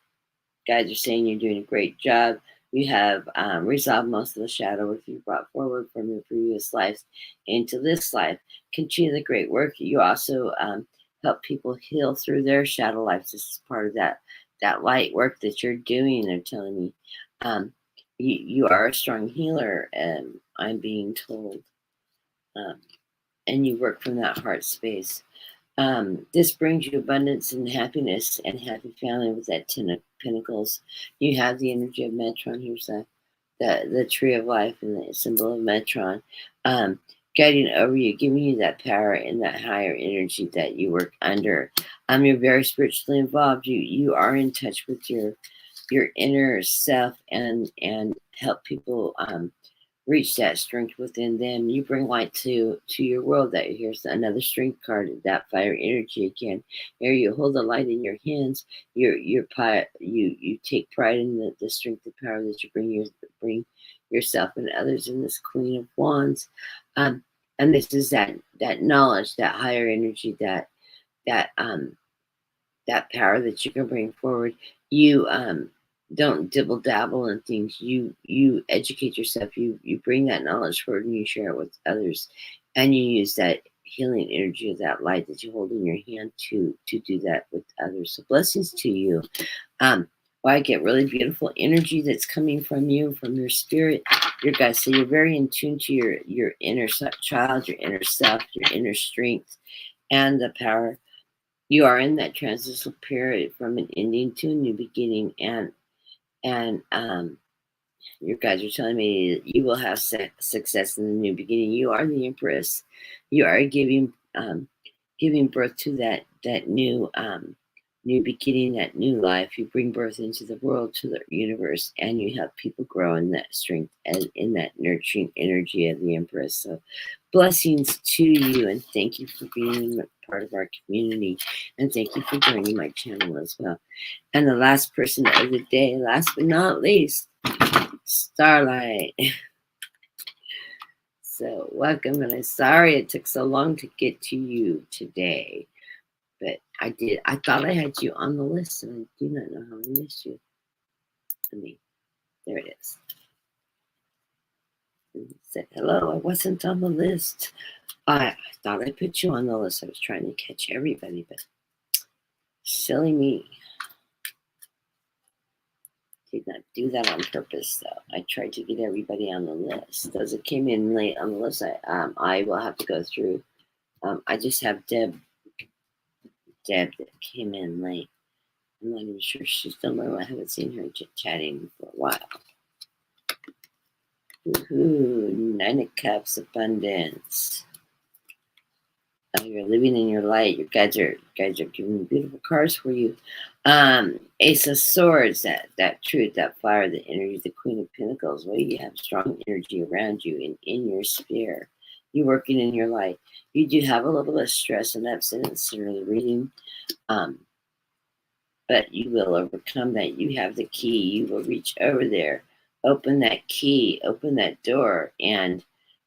guys are saying you're doing a great job. You have resolved most of the shadow work you brought forward from your previous lives into this life. Continue the great work. You also help people heal through their shadow lives. This is part of that light work that you're doing. They're telling me you are a strong healer, I'm being told. And you work from that heart space. This brings you abundance and happiness and happy family with that Ten of Pentacles. You have the energy of Metron. Here's the tree of life and the symbol of Metron. Guiding over you, giving you that power and that higher energy that you work under. You're very spiritually involved. You are in touch with your inner self and help people reach that strength within them. You bring light to your world. That here's another strength card, that fire energy again. Here you hold the light in your hands. You take pride in the strength and power that you bring yourself and others in this Queen of Wands. And this is that knowledge, that higher energy, that power that you can bring forward. You don't dibble dabble in things. You educate yourself. You bring that knowledge forward and you share it with others, and you use that healing energy of that light that you hold in your hand to do that with others. So blessings to you. I get really beautiful energy that's coming from you, from your spirit, your guys. So you're very in tune to your inner child, your inner self, your inner strength, and the power. You are in that transitional period from an ending to a new beginning, and your guys are telling me you will have success in the new beginning. You are the Empress. You are giving birth to that new beginning, that new life. You bring birth into the world, to the universe, and you help people grow in that strength and in that nurturing energy of the Empress. So blessings to you, and thank you for being part of our community, and thank you for joining my channel as well. And the last person of the day, last but not least, Starlight. So welcome, and I'm sorry it took so long to get to you today, but I did. I thought I had you on the list, and I do not know how I missed you. There it is. It said hello. I wasn't on the list. I thought I put you on the list. I was trying to catch everybody, but silly me. Did not do that on purpose, though. I tried to get everybody on the list. Those that came in late on the list, I will have to go through. I just have Deb that came in late. I'm not even sure she's still there. I haven't seen her chatting for a while. Woohoo! 9 of Cups, abundance. You're living in your light. Your guides are giving beautiful cards for you. Ace of Swords, that truth, that fire, the energy, the Queen of Pentacles. Well, you have strong energy around you and in your sphere. You're working in your life. You do have a little bit of stress and abstinence in the reading, but you will overcome that. You have the key. You will reach over there, open that key, open that door, and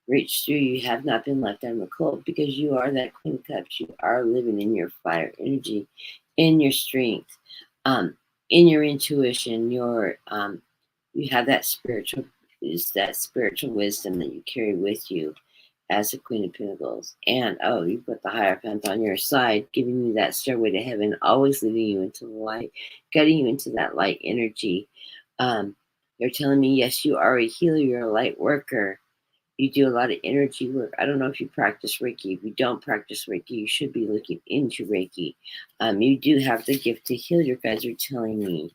reach through. You have not been left out in the cold because you are that Queen of Cups. You are living in your fire energy, in your strength, in your intuition. You have that spiritual wisdom that you carry with you as the Queen of Pentacles. And you've got the Hierophant on your side, giving you that stairway to heaven, always leading you into the light, guiding you into that light energy. They're telling me, yes, you are a healer, you're a light worker. You do a lot of energy work. I don't know if you practice Reiki. If you don't practice Reiki, you should be looking into Reiki. You do have the gift to heal, your guys are telling me.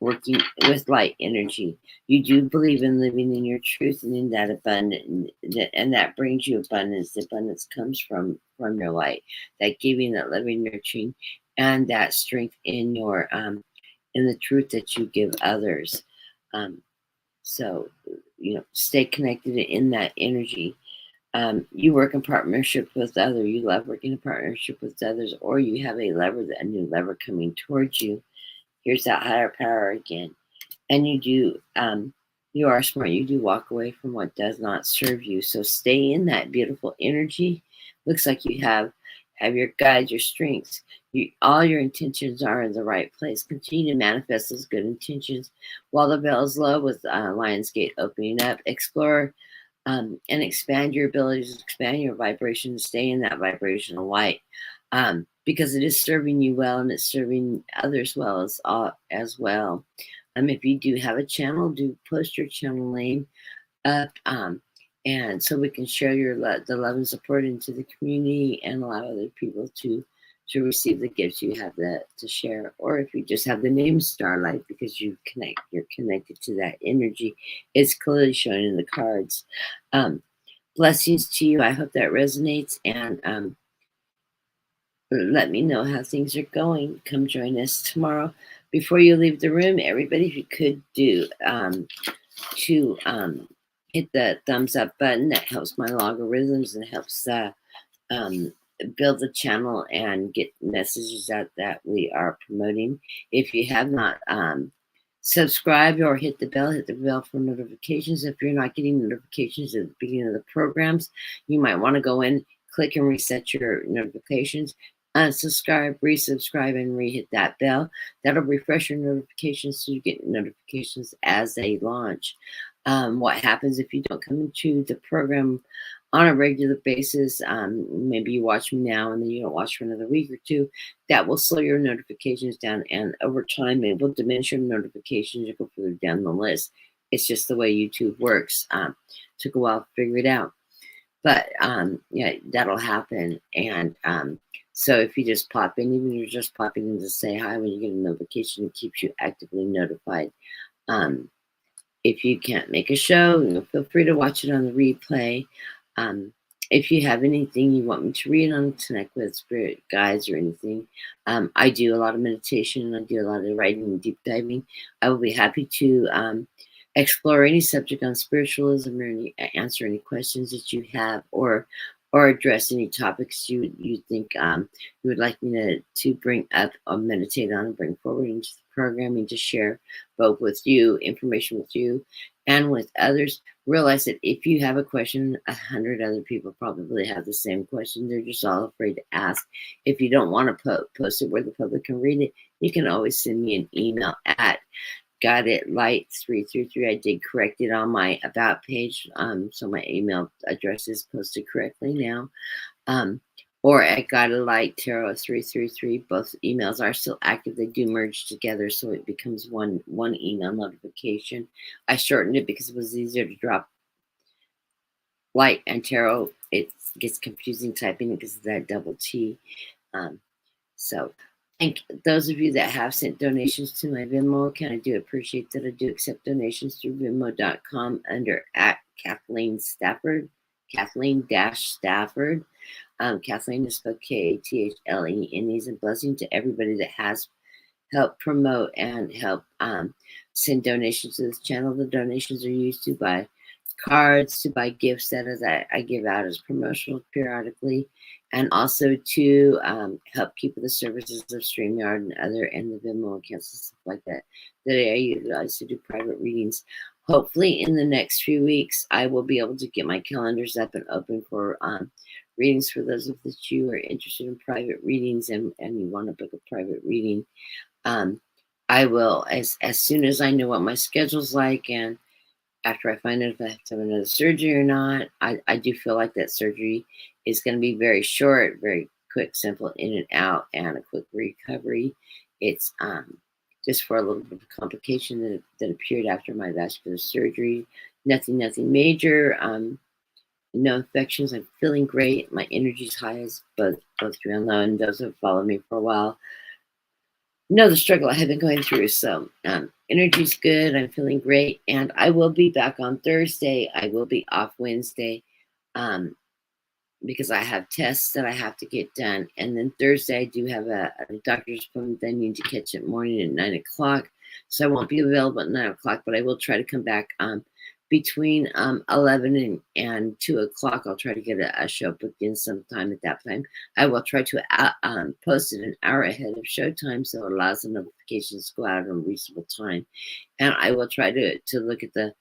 Working with light energy. You do believe in living in your truth and in that abundance, and that brings you abundance. The abundance comes from your light, that giving, that loving, nurturing, and that strength in your in the truth that you give others. So stay connected in that energy. You work in partnership with others. You love working in partnership with others, or you have a new lever coming towards you. Here's that higher power again. And you are smart. You do walk away from what does not serve you. So stay in that beautiful energy. Looks like you have your guides, your strengths. All your intentions are in the right place. Continue to manifest those good intentions. While the bell is low with Lion's Gate opening up, explore and expand your abilities, expand your vibration, stay in that vibrational light. Because it is serving you well and it's serving others well as well. If you do have a channel, do post your channel name up, and so we can share the love and support into the community and allow other people to receive the gifts you have to share. Or if you just have the name Starlight because you're connected to that energy, it's clearly showing in the cards. Blessings to you. I hope that resonates, and let me know how things are going. Come join us tomorrow. Before you leave the room, everybody, if you could do to hit the thumbs up button, that helps my logarithms and helps build the channel and get messages out that we are promoting. If you have not subscribed or hit the bell for notifications. If you're not getting notifications at the beginning of the programs, you might want to go in, click and reset your notifications. Unsubscribe, resubscribe, and re-hit that bell. That'll refresh your notifications so you get notifications as they launch. What happens if you don't come into the program on a regular basis? Maybe you watch me now and then you don't watch for another week or two. That will slow your notifications down, and over time it will diminish your notifications. You go further down the list. It's just the way YouTube works. Took a while to figure it out, but yeah, that'll happen. And so if you just pop in, even if you're just popping in to say hi, when you get a notification, it keeps you actively notified. If you can't make a show, feel free to watch it on the replay. If you have anything you want me to read on, connect with spirit guides or anything, I do a lot of meditation. I do a lot of writing and deep diving. I will be happy to explore any subject on spiritualism or answer any questions that you have, or address any topics you think you would like me to bring up or meditate on and bring forward into the programming to share both with you, information with you, and with others. Realize that if you have a question, 100 other people probably have the same question. They're just all afraid to ask. If you don't want to post it where the public can read it, you can always send me an email at GotItLight333. I did correct it on my about page, so my email address is posted correctly now. Or at GotItLight333. Both emails are still active. They do merge together, so it becomes one email notification. I shortened it because it was easier to drop light and tarot. It gets confusing typing it because of that double T. So thank those of you that have sent donations to my Venmo account. I do appreciate that. I do accept donations through Venmo.com under @Kathleen Stafford, Kathleen-Stafford. Kathleen is spelled Kathlene, and is a blessing to everybody that has helped promote and help send donations to this channel. The donations are used to buy cards, to buy gifts that I give out as promotional periodically, and also to help keep the services of StreamYard and the Venmo accounts and stuff like that I utilize to do private readings. Hopefully in the next few weeks, I will be able to get my calendars up and open for readings for those of you who are interested in private readings and you want to book a private reading. I will, as soon as I know what my schedule's like, and after I find out if I have to have another surgery or not. I do feel like that surgery is going to be very short, very quick, simple, in and out, and a quick recovery. It's just for a little bit of complication that appeared after my vascular surgery. Nothing major. No infections. I'm feeling great. My energy's high, as both you all know, and those who have followed me for a while know the struggle I have been going through. So energy's good. I'm feeling great. And I will be back on Thursday. I will be off Wednesday because I have tests that I have to get done. And then Thursday, I do have a doctor's appointment that I need to catch at morning at 9 o'clock. So I won't be available at 9 o'clock, but I will try to come back between 11 and 2 o'clock. I'll try to get a show booked in sometime at that time. I will try to post it an hour ahead of showtime, so it allows the notifications to go out at a reasonable time. And I will try to look at the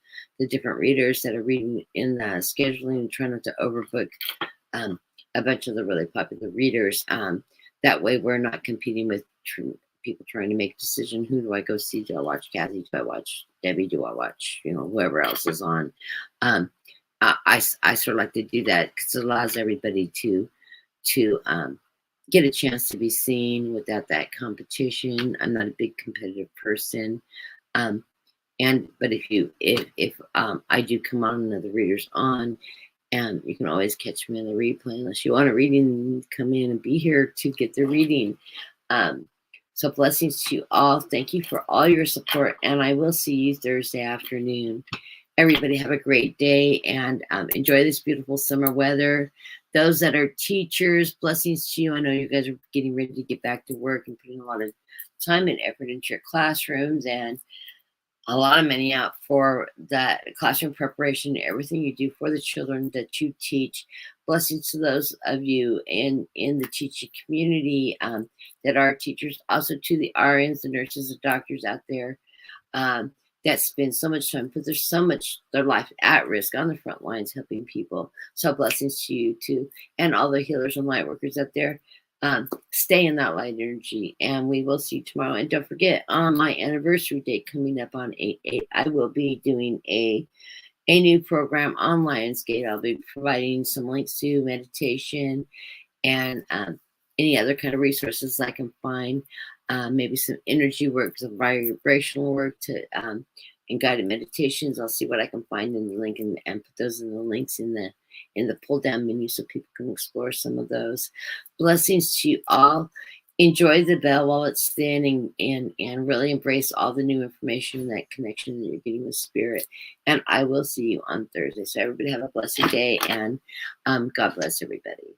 different readers that are reading in the scheduling and try not to overbook a bunch of the really popular readers. That way we're not competing with people trying to make a decision. Who do I go see? Do I watch Kathy? Do I watch Debbie? Do I watch, whoever else is on? I sort of like to do that because it allows everybody to get a chance to be seen without that competition. I'm not a big competitive person. But if I do come on and the readers on, and you can always catch me on the replay unless you want a reading, come in and be here to get the reading. So blessings to you all. Thank you for all your support, and I will see you Thursday afternoon. Everybody have a great day, and enjoy this beautiful summer weather. Those that are teachers, blessings to you. I know you guys are getting ready to get back to work and putting a lot of time and effort into your classrooms, and a lot of money out for that classroom preparation, everything you do for the children that you teach. Blessings to those of you in the teaching community that are teachers, also to the RNs, the nurses, the doctors out there that spend so much time, because there's so much their life at risk on the front lines helping people. So blessings to you too, and all the healers and light workers out there. Stay in that light energy, and we will see you tomorrow. And don't forget, on my anniversary date coming up on 8/8, I will be doing a new program on Lionsgate. I'll be providing some links to meditation and any other kind of resources I can find. Maybe some energy work, some vibrational work to and guided meditations. I'll see what I can find in the link and put those in the links in the pull down menu so people can explore some of those. Blessings to you all. Enjoy the bell while it's thin, and really embrace all the new information and that connection that you're getting with spirit. And I will see you on Thursday. So everybody have a blessed day, and God bless everybody.